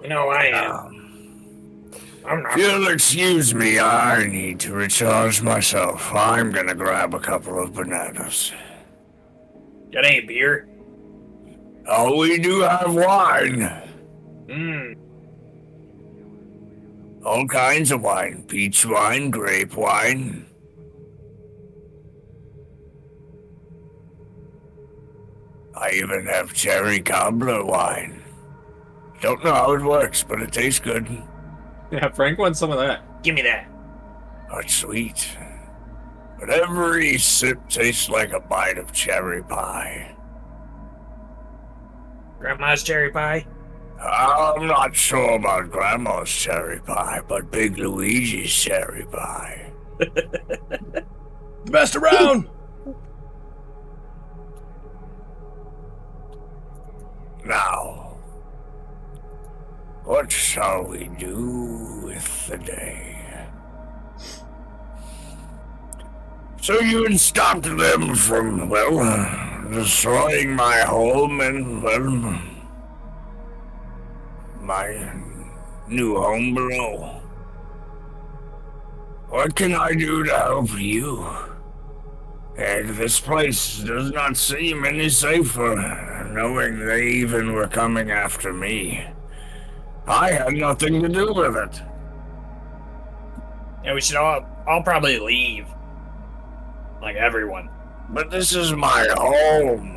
You know, I am. I'm not. If you'll excuse me, I need to recharge myself. I'm gonna grab a couple of bananas. Got any beer? Oh, we do have wine. Mmm. All kinds of wine. Peach wine, grape wine. I even have cherry cobbler wine. Don't know how it works, but it tastes good. Yeah, Frank wants some of that. Give me that. Oh, it's sweet. But every sip tastes like a bite of cherry pie. Grandma's cherry pie? I'm not sure about Grandma's cherry pie, but Big Luigi's cherry pie. The best around! Now, what shall we do with the day? So you had stopped them from, well, destroying my home and, well, my new home below. What can I do to help you? And this place does not seem any safer, knowing they even were coming after me. I had nothing to do with it. Yeah, we should all probably leave. Like everyone. But this is my home.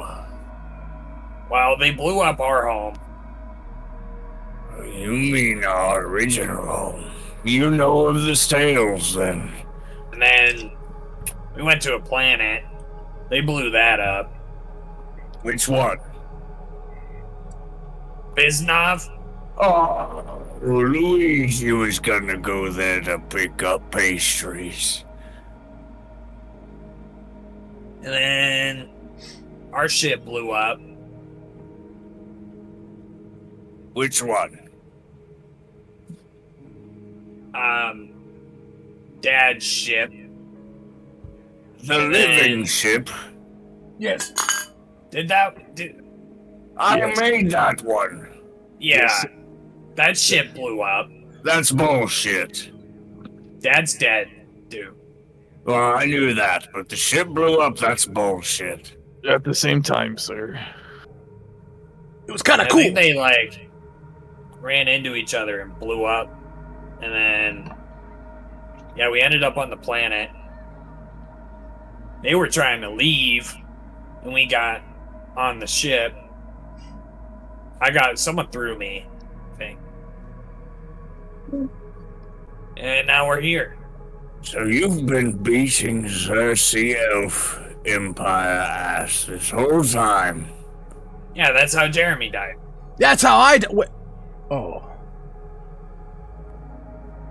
Well, they blew up our home. You mean our original home? You know of the tales, then? And then we went to a planet. They blew that up. Which one? Biznov? Oh, Luigi was gonna go there to pick up pastries. And then our ship blew up. Which one? Dad's ship. The living ship. Yes. I made that one. Yeah. That ship blew up. That's bullshit. Dad's dead, dude. Well, I knew that, but the ship blew up, that's bullshit. At the same time, sir. It was kind I of cool. think they, like, ran into each other and blew up. And then, yeah, we ended up on the planet. They were trying to leave, and we got on the ship. Someone threw me, I think. And now we're here. So you've been beating Xerxes Elf Empire ass this whole time. Yeah, that's how Jeremy died. That's how I. Oh.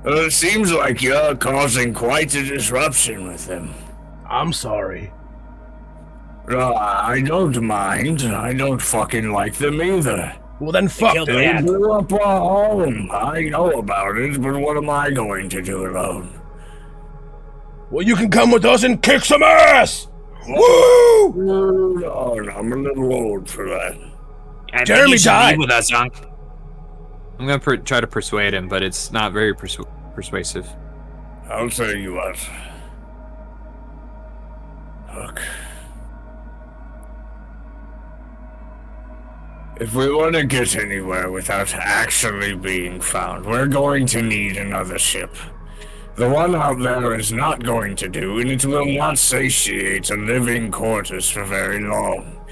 Well, it seems like you're causing quite a disruption with them. I'm sorry. I don't mind. I don't fucking like them either. Well, then fuck killed them. They Dad. blew up our home. I know about it, but what am I going to do alone? Well, you can come with us and kick some ass! Woo! Hold on, I'm a little old for that. I think Jeremy you should died. leave with us, Unc. I'm gonna try to persuade him, but it's not very persuasive. I'll tell you what. Look. If we want to get anywhere without actually being found, we're going to need another ship. The one out there is not going to do, and it will not satiate a living corpus for very long.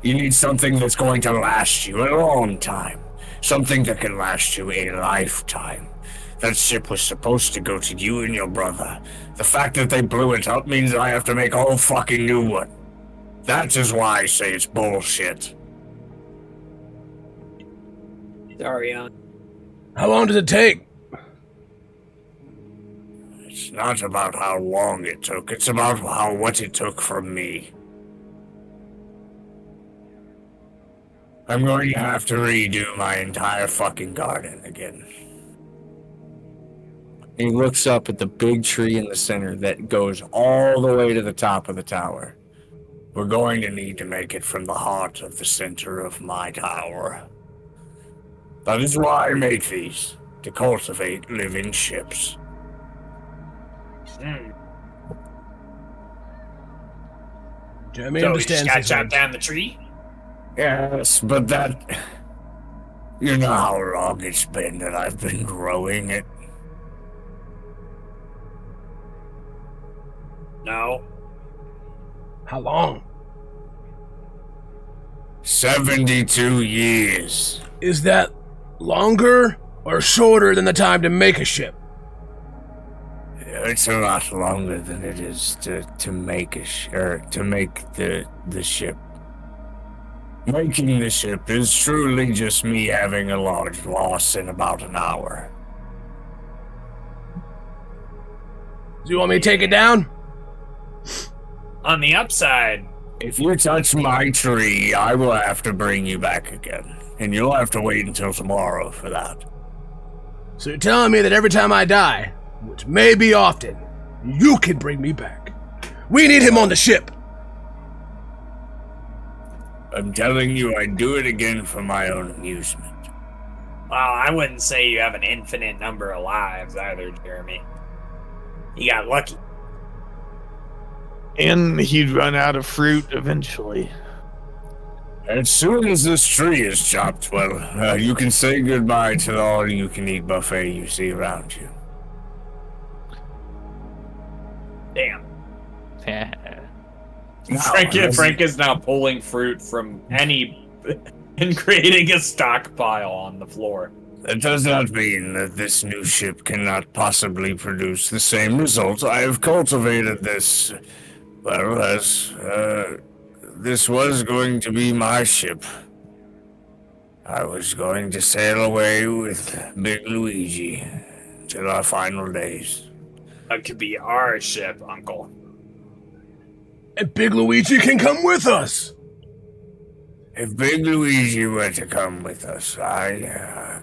You need something that's going to last you a long time. Something that can last you a lifetime. That ship was supposed to go to you and your brother. The fact that they blew it up means I have to make a whole fucking new one. That is why I say it's bullshit. Sorry, Aunt. How long does it take? It's not about how long it took, it's about what it took from me. I'm going to have to redo my entire fucking garden again. He looks up at the big tree in the center that goes all the way to the top of the tower. We're going to need to make it from the heart of the center of my tower. That is why I make these, to cultivate living ships. Jeremy So we just understands gotta his chop age. down the tree? Yes, but that... You know how long it's been that I've been growing it? No. How long? 72 years. Is that longer or shorter than the time to make a ship? It's a lot longer than it is to make the ship. Making the ship is truly just me having a large loss in about an hour. Do you want me to take it down? On the upside, If you touch my tree, I will have to bring you back again. And you'll have to wait until tomorrow for that. So you're telling me that every time I die, which may be often, you can bring me back. We need him on the ship. I'm telling you, I'd do it again for my own amusement. well, I wouldn't say you have an infinite number of lives either, Jeremy. You got lucky. And he'd run out of fruit eventually. As soon as this tree is chopped, well, you can say goodbye to the all-you-can-eat buffet you see around you. Damn. Now, Frank is now pulling fruit from any and creating a stockpile on the floor. That does not mean that this new ship cannot possibly produce the same results. I have cultivated this, well, as, this was going to be my ship. I was going to sail away with Big Luigi till our final days. That could be our ship, Uncle. And Big Luigi can come with us. If Big Luigi were to come with us, I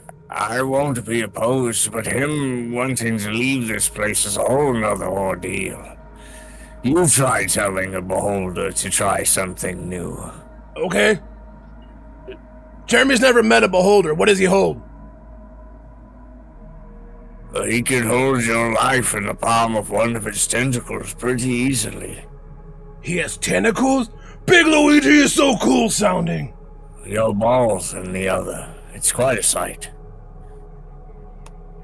won't be opposed, but him wanting to leave this place is a whole nother ordeal. You try telling a beholder to try something new. Okay. Jeremy's never met a beholder. What does he hold? But he can hold your life in the palm of one of his tentacles pretty easily. He has tentacles? Big Luigi is so cool sounding. Your balls in the other. It's quite a sight.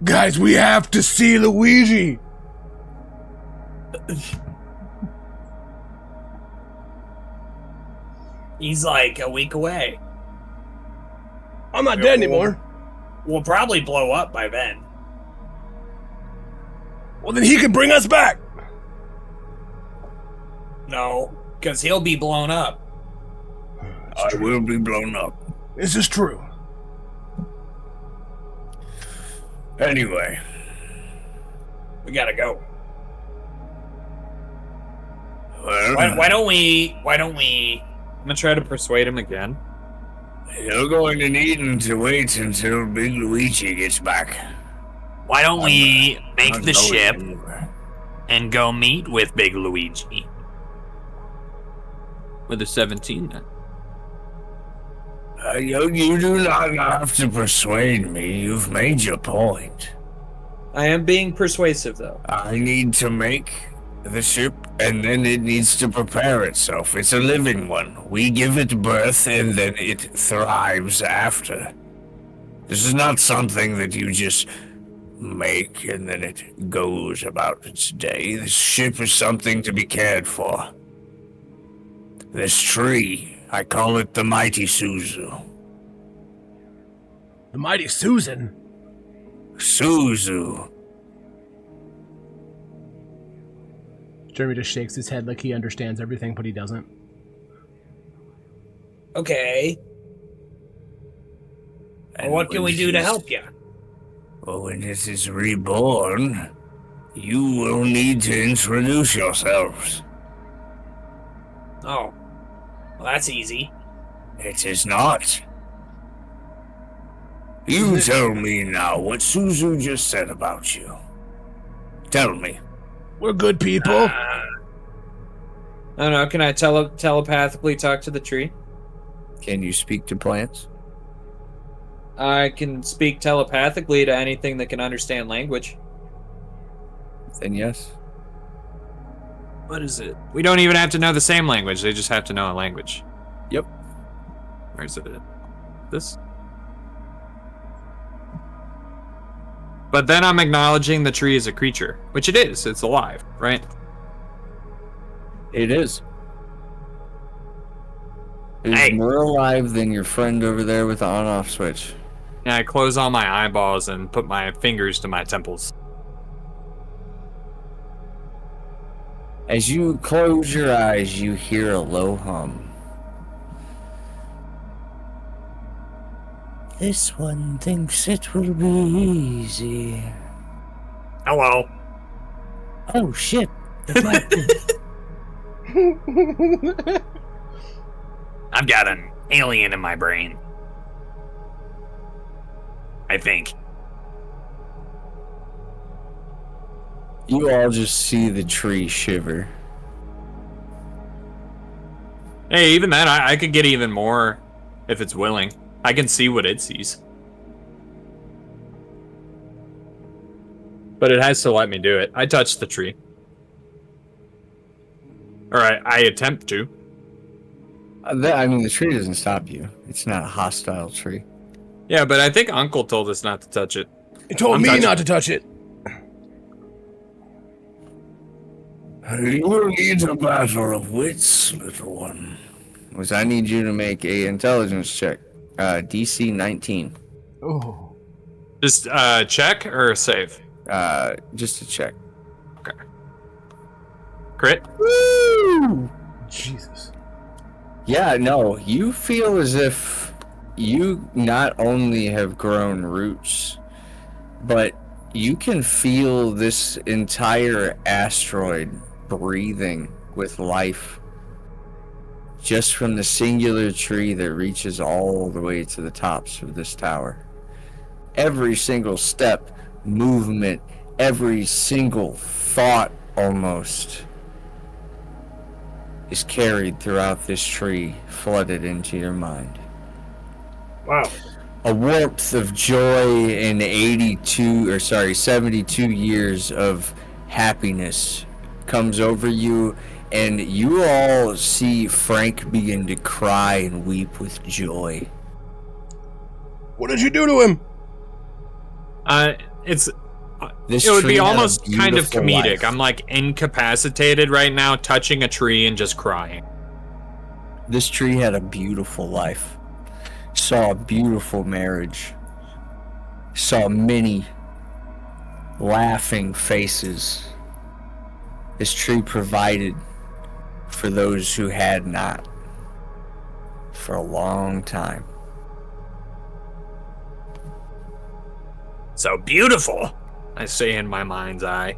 Guys, we have to see Luigi. He's like a week away. I'm not dead anymore. We'll probably blow up by then. Well, then he can bring us back. No, because he'll be blown up. I will be blown up. This is true. Anyway. We gotta go. Well, Why don't we? I'm gonna try to persuade him again. you're going to need to wait until Big Luigi gets back. Why don't we make I'm the going ship anywhere. and go meet with Big Luigi? With a 17 then. You do not have to persuade me. You've made your point. I am being persuasive, though. I need to make the ship, and then it needs to prepare itself. It's a living one. We give it birth, and then it thrives after. This is not something that you just make, and then it goes about its day. This ship is something to be cared for. This tree, I call it the Mighty Suzu. The mighty Susan. Suzu. Jeremy just shakes his head like he understands everything, but he doesn't. Okay. And What can we do to help you? Well, when it is reborn, you will need to introduce yourselves. Oh. Well, that's easy. It is not. You tell me now what Suzu just said about you. Tell me. We're good people. I don't know. Can I telepathically talk to the tree? Can you speak to plants? I can speak telepathically to anything that can understand language. Then yes. What is it? We don't even have to know the same language. They just have to know a language. Yep. Where's it? This? But then I'm acknowledging the tree is a creature, which it is. It's alive, right? It is. It is Hey. more alive than your friend over there with the on-off switch. And I close all my eyeballs and put my fingers to my temples. As you close your eyes, you hear a low hum. This one thinks it will be easy. Hello. Oh shit. It might be. I've got an alien in my brain. I think. You all just see the tree shiver. Hey, even then, I could get even more if it's willing. I can see what it sees. But it has to let me do it. I touch the tree. Or I attempt to. I mean, the tree doesn't stop you. It's not a hostile tree. Yeah, but I think Uncle told us not to touch it. He told I'm me touching not to touch it. You will need a battle of wits, little one. Which I need you to make a intelligence check. DC 19. Oh. Just check or save? Just to check. Crit? Woo! Jesus. Yeah, no, you feel as if you not only have grown roots, but you can feel this entire asteroid breathing with life just from the singular tree that reaches all the way to the tops of this tower. Every single step, movement, every single thought almost is carried throughout this tree, flooded into your mind. Wow. A warmth of joy and 72 years of happiness comes over you, and you all see Frank begin to cry and weep with joy. What did you do to him? It tree would be had a almost kind of beautiful comedic. life. I'm like incapacitated right now, touching a tree and just crying. This tree had a beautiful life. Saw a beautiful marriage. Saw many laughing faces. This tree provided for those who had not for a long time. So beautiful. I say in my mind's eye.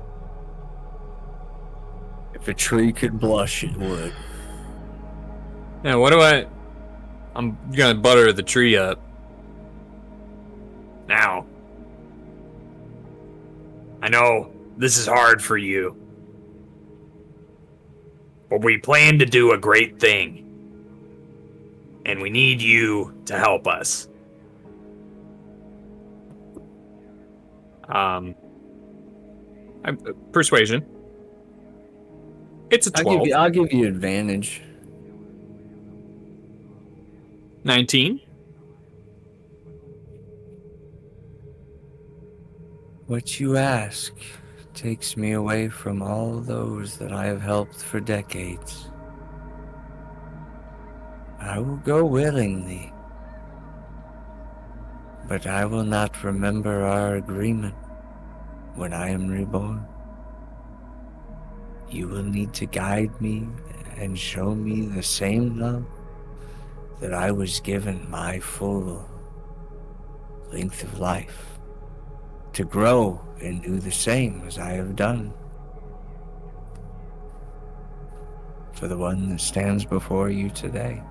If a tree could blush, it would. Yeah, I'm gonna butter the tree up. Now, I know this is hard for you, but we plan to do a great thing, and we need you to help us. Persuasion. It's a 12. I'll give you advantage. 19. What you ask takes me away from all those that I have helped for decades. I will go willingly, but I will not remember our agreement when I am reborn. You will need to guide me and show me the same love that I was given my full length of life, to grow and do the same as I have done for the one that stands before you today.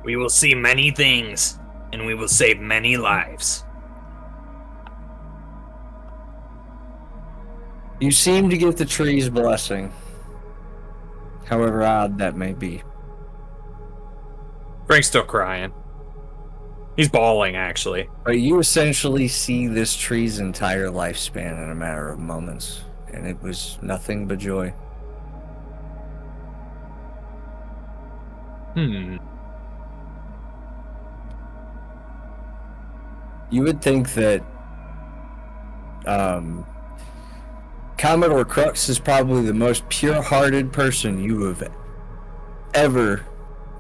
We will see many things, and we will save many lives. You seem to get the tree's blessing, however odd that may be. Frank's still crying. He's bawling, actually. But you essentially see this tree's entire lifespan in a matter of moments, and it was nothing but joy. You would think that Commodore Crux is probably the most pure-hearted person you have ever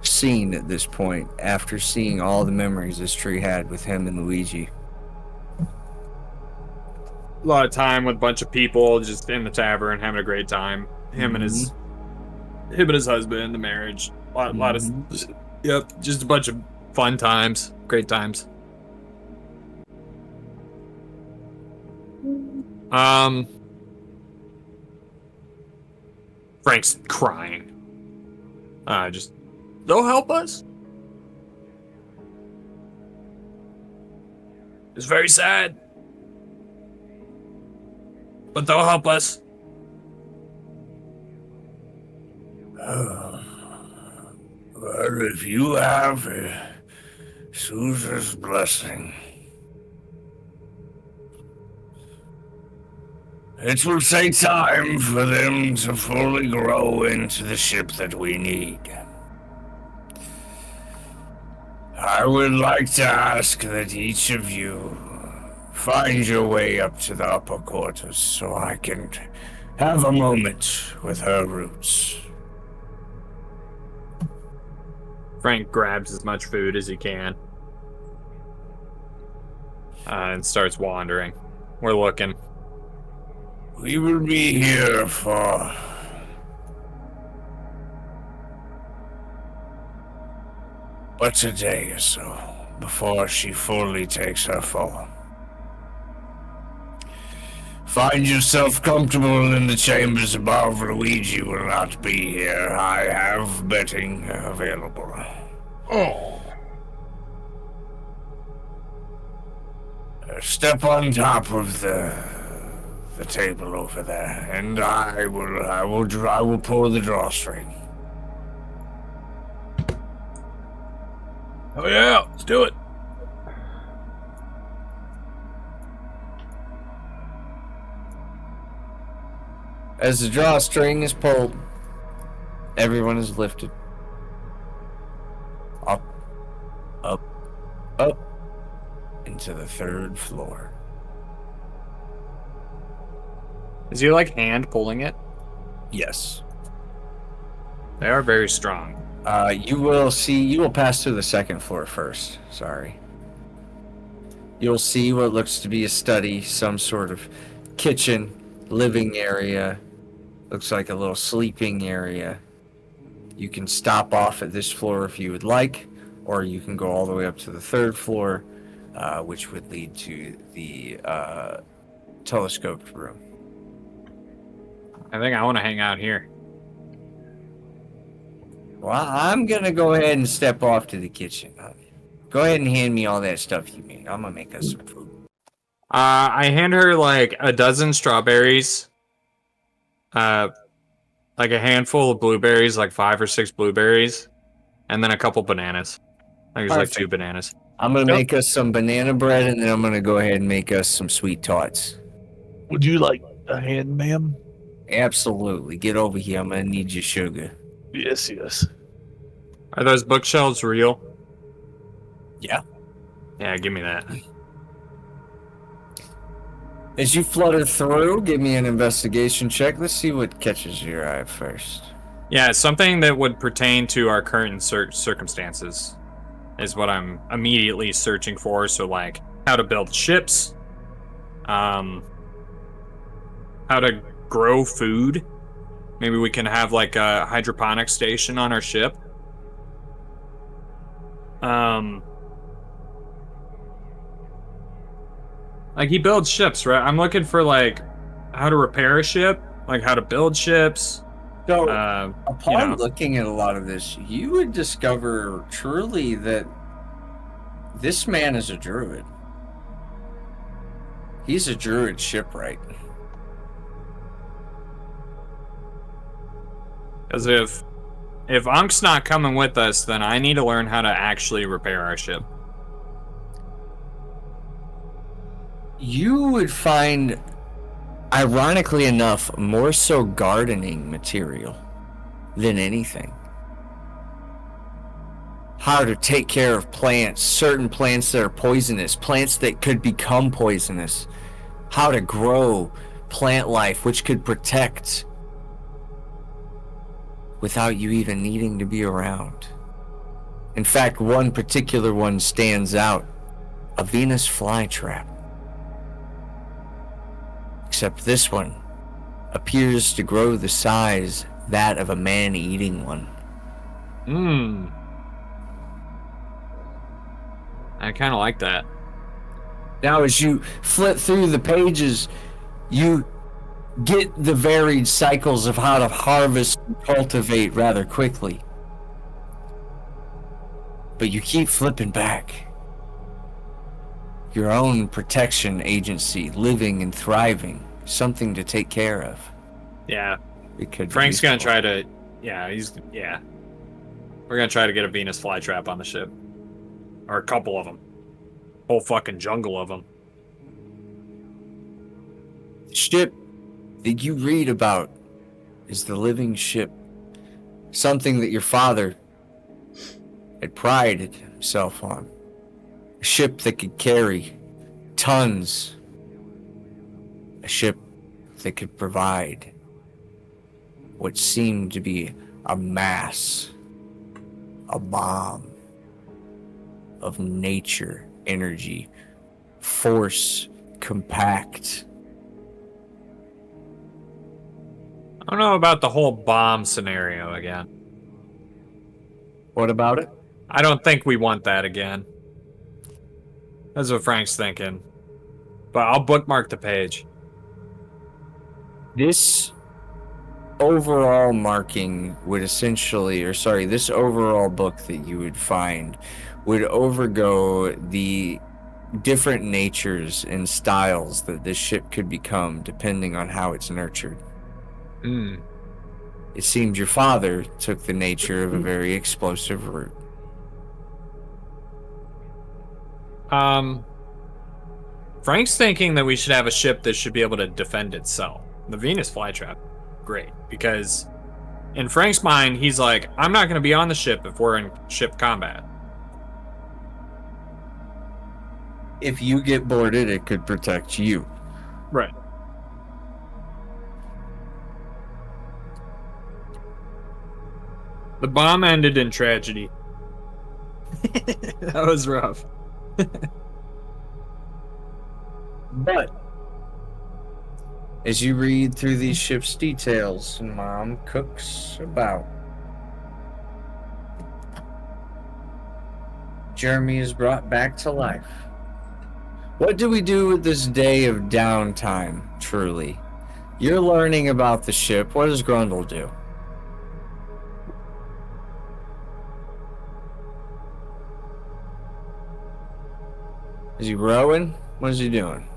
seen at this point, after seeing all the memories this tree had with him and Luigi. A lot of time with a bunch of people just in the tavern having a great time. Him and his husband, the marriage. A lot of just a bunch of fun times, great times. Frank's crying. They'll help us. It's very sad, but they'll help us. But if you have Caesar's blessing, it will take time for them to fully grow into the ship that we need. I would like to ask that each of you find your way up to the upper quarters so I can have a moment with her roots. Frank grabs as much food as he can and starts wandering. We're looking. We will be here for What's a day or so before she fully takes her fall? Find yourself comfortable in the chambers above. Luigi will not be here. I have betting available. Oh. Step on top of the table over there, and I will pull the drawstring. Oh yeah, let's do it. As the drawstring is pulled, everyone is lifted. Up, up, up, into the 3rd floor. Is he like hand pulling it? Yes. They are very strong. You will pass through the 2nd floor first. Sorry. You'll see what looks to be a study, some sort of kitchen, living area. Looks like a little sleeping area. You can stop off at this floor if you would like, or you can go all the way up to the 3rd floor, which would lead to the telescoped room. I think I want to hang out here. Well, I'm gonna go ahead and step off to the kitchen. Go ahead and hand me all that stuff you made. I'm gonna make us some food. I hand her like a dozen strawberries, like a handful of blueberries, like 5 or 6 blueberries, and then a couple bananas. I think there's like 2 bananas. I'm gonna make us some banana bread, and then I'm gonna go ahead and make us some sweet tarts. Would you like a hand, ma'am? Absolutely. Get over here. I'm gonna need your sugar. Yes, yes. Are those bookshelves real? Yeah. Yeah, give me that. As you flutter through, give me an investigation check. Let's see what catches your eye first. Yeah, something that would pertain to our current circumstances is what I'm immediately searching for. So, like, how to build ships, how to grow food. Maybe we can have like a hydroponic station on our ship. Like he builds ships, right? I'm looking for like how to repair a ship, like how to build ships. So, upon looking at a lot of this, you would discover truly that this man is a druid. He's a druid shipwright. Because if Unk's not coming with us, then I need to learn how to actually repair our ship. You would find, ironically enough, more so gardening material than anything. How to take care of plants, certain plants that are poisonous, plants that could become poisonous. How to grow plant life, which could protect without you even needing to be around. In fact, one particular one stands out. A Venus flytrap. Except this one appears to grow the size that of a man-eating one. I kind of like that. Now, as you flip through the pages, you get the varied cycles of how to harvest and cultivate rather quickly. But you keep flipping back. Your own protection agency, living and thriving, something to take care of. Yeah. Because Frank's gonna try to. Yeah, we're gonna try to get a Venus flytrap on the ship, or a couple of them. Whole fucking jungle of them. The ship that you read about is the living ship. Something that your father had prided himself on. A ship that could carry tons. A ship that could provide what seemed to be a mass, a bomb of nature, energy, force, compact. I don't know about the whole bomb scenario again. What about it? I don't think we want that again. That's what Frank's thinking. But I'll bookmark the page. This overall marking would essentially, or sorry, this overall book that you would find would overgo the different natures and styles that this ship could become depending on how it's nurtured. Hmm. It seems your father took the nature of a very explosive route. Frank's thinking that we should have a ship that should be able to defend itself. The Venus flytrap, great, because in Frank's mind, he's like, I'm not going to be on the ship if we're in ship combat. If you get boarded, it could protect you. Right. The bomb ended in tragedy. That was rough. But as you read through these ship's details, and Mom cooks about, Jeremy is brought back to life. What do we do with this day of downtime, truly? You're learning about the ship. What does Grundle do? Is he rowing? What is he doing?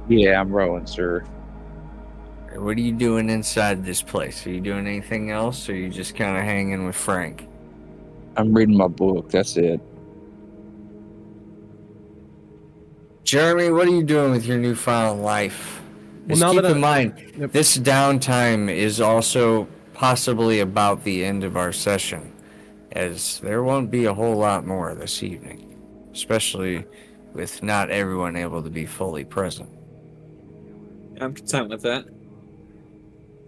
Yeah, I'm rowing, sir. What are you doing inside this place? Are you doing anything else, or are you just kind of hanging with Frank? I'm reading my book. That's it. Jeremy, what are you doing with your newfound life? Well, Just now keep that in mind, Yep. this downtime is also possibly about the end of our session, as there won't be a whole lot more this evening, especially with not everyone able to be fully present. I'm content with that.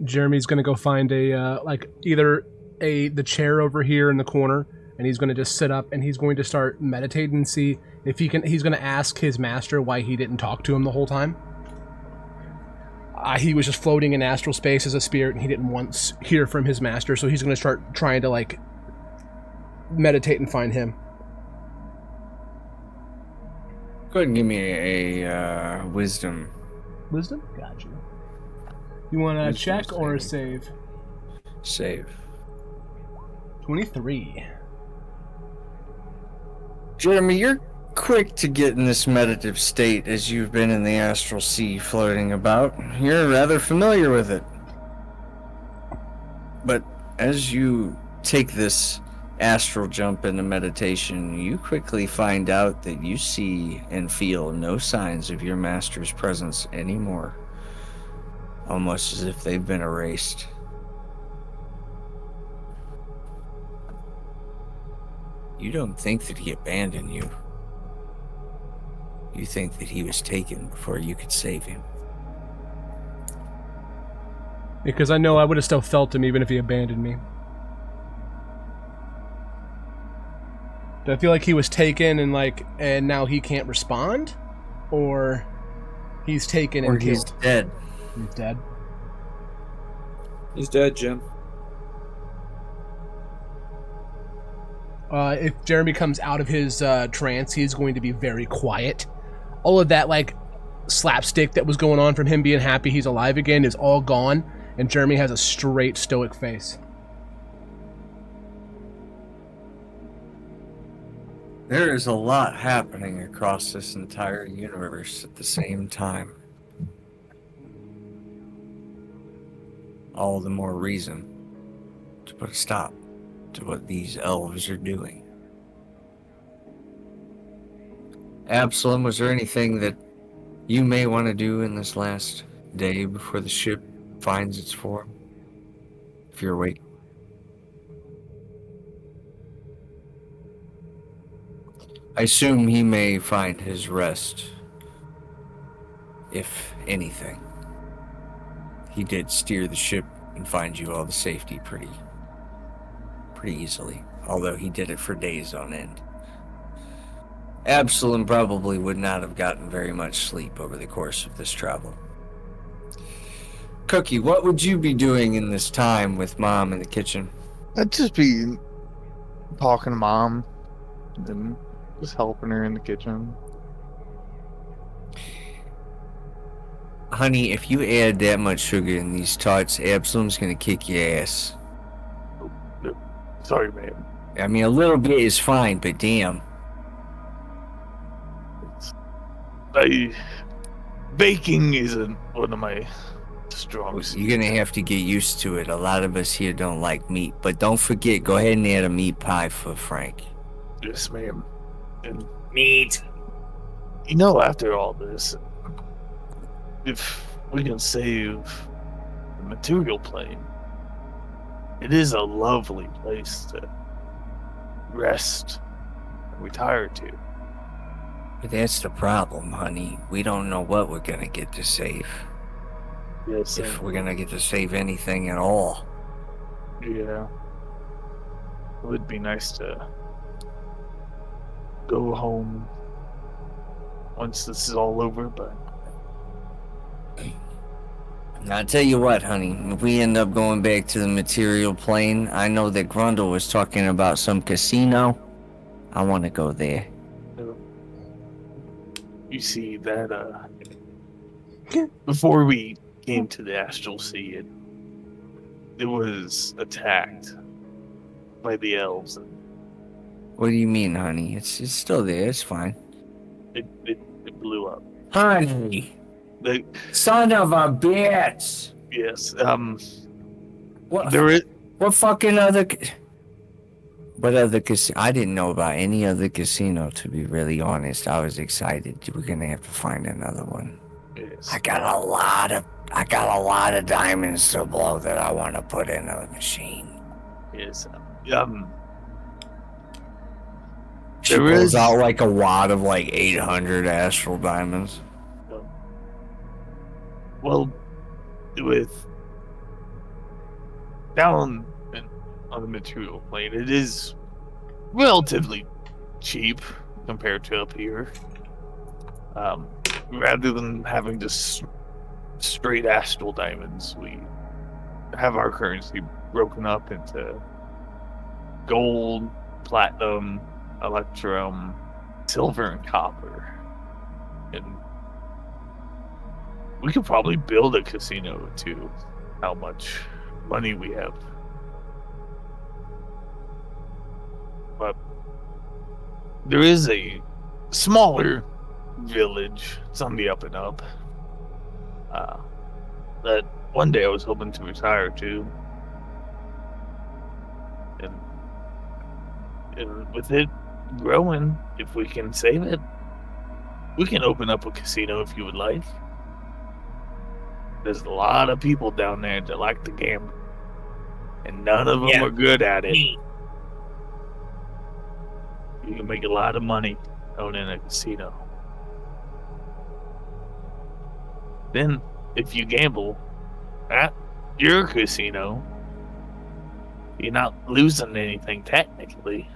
Jeremy's gonna go find a either the chair over here in the corner, and he's gonna just sit up and he's going to start meditating and see if he can. He's gonna ask his master why he didn't talk to him the whole time. He was just floating in astral space as a spirit, and he didn't once hear from his master. So he's gonna start trying to meditate and find him. Go ahead and give me a wisdom. Wisdom? Gotcha. You want a Wisdom check or a saving. save? Save. 23. Jeremy, you're quick to get in this meditative state as you've been in the astral sea floating about. You're rather familiar with it. But as you take this astral jump into meditation, you quickly find out that you see and feel no signs of your master's presence anymore. Almost as if they've been erased. You don't think that he abandoned you. You think that he was taken before you could save him. Because I know I would have still felt him even if he abandoned me. Do I feel like he was taken and now he can't respond? Or he's taken and Or he's killed? dead. He's dead. He's dead, Jim. If Jeremy comes out of his trance, he's going to be very quiet. All of that slapstick that was going on from him being happy he's alive again is all gone, and Jeremy has a straight stoic face. There is a lot happening across this entire universe at the same time. All the more reason to put a stop to what these elves are doing. Absalom, was there anything that you may want to do in this last day before the ship finds its form? If you're awake. I assume he may find his rest, if anything. He did steer the ship and find you all the safety pretty easily, although he did it for days on end. Absalom probably would not have gotten very much sleep over the course of this travel. Cookie, what would you be doing in this time with Mom in the kitchen? I'd just be talking to Mom and just helping her in the kitchen. Honey, if you add that much sugar in these tarts, Absalom's gonna kick your ass. Sorry, ma'am. I mean, a little bit is fine, but damn. Baking isn't one of my strong suits. You're gonna have to get used to it. A lot of us here don't like meat, but don't forget, go ahead and add a meat pie for Frank. Yes, ma'am. And Meat. after all this, if we can save the material plane, it is a lovely place to rest and retire to. But that's the problem, honey. We don't know what we're gonna get to save. Yes, If we're gonna get to save anything at all. yeah. It would be nice to go home once this is all over, but Now, I'll tell you what, honey. If we end up going back to the material plane, I know that Grundle was talking about some casino. I want to go there. you see that before we came to the Astral Sea, it was attacked by the elves. What do you mean, honey? It's still there. It's fine. It blew up. Honey, The, son of a bitch. yes. What? There is. What fucking other? What other casino? I didn't know about any other casino. To be really honest, I was excited. We're gonna have to find another one. Yes. I got a lot of diamonds to blow that I want to put in a machine. Yes. She There pulls is- out like a wad of like 800 astral diamonds. Well, with down on the material plane, it is relatively cheap compared to up here. Rather than having just straight astral diamonds, we have our currency broken up into gold, platinum, electrum, silver, and copper. And we could probably build a casino to how much money we have. But there is a smaller village. It's on the up and up. That one day I was hoping to retire to. And with it growing, if we can save it, we can open up a casino if you would like. There's a lot of people down there that like to gamble, and none of them Yeah. are good at it. Meat. You can make a lot of money owning a casino. Then, if you gamble at your casino, you're not losing anything technically.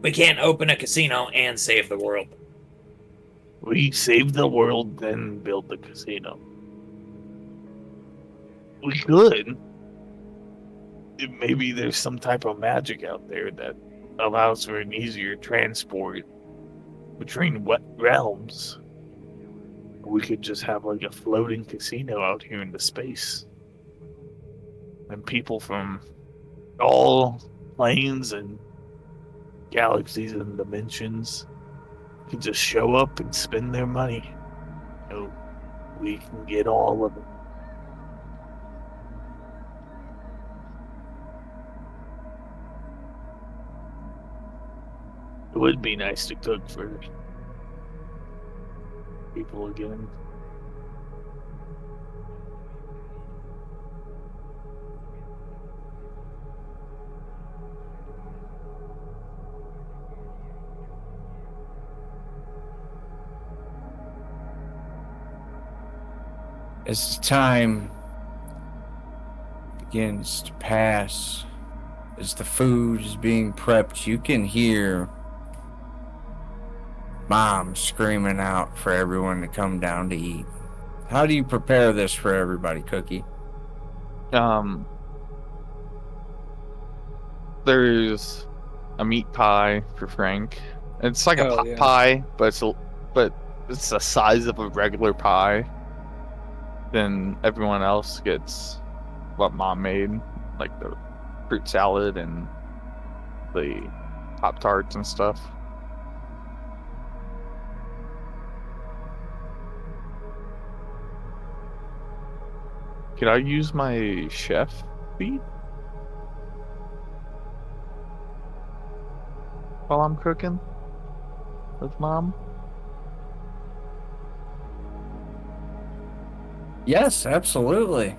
We can't open a casino and save the world. We save the world, then build the casino. We could. Maybe there's some type of magic out there that allows for an easier transport between realms. We could just have like a floating casino out here in the space. And people from all planes and galaxies and dimensions can just show up and spend their money. We can get all of it. It would be nice to cook for people again. As time begins to pass, as the food is being prepped, you can hear Mom screaming out for everyone to come down to eat. How do you prepare this for everybody, Cookie? There's a meat pie for Frank. It's like a Oh, pot yeah. pie, but it's the size of a regular pie. Then everyone else gets what Mom made, like the fruit salad and the Pop Tarts and stuff. Could I use my chef feed while I'm cooking with Mom? Yes, absolutely.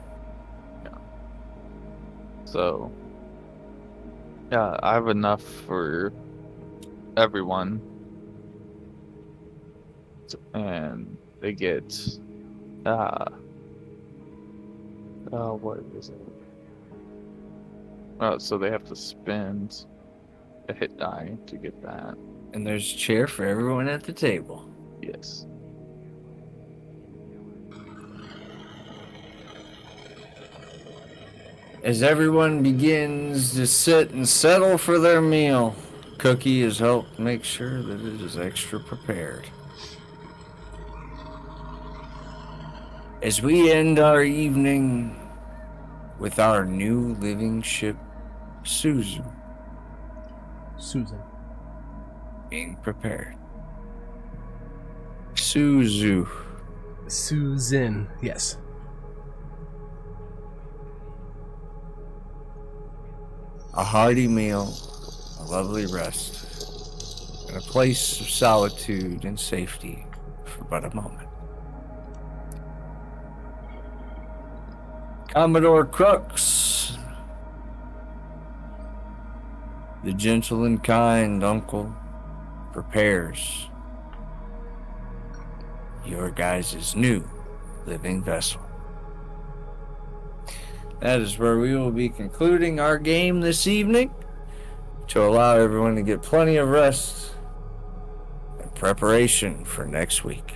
So, yeah, I have enough for everyone. And they get, what is it? Oh, so they have to spend a hit die to get that. And there's a chair for everyone at the table. Yes. As everyone begins to sit and settle for their meal, Cookie has helped make sure that it is extra prepared. As we end our evening with our new living ship, Suzu, Susan. being prepared. Suzu. Susan. Yes. A hearty meal, a lovely rest, and a place of solitude and safety for but a moment. Commodore Crux, the gentle and kind uncle, prepares your guys' new living vessel. That is where we will be concluding our game this evening to allow everyone to get plenty of rest and preparation for next week.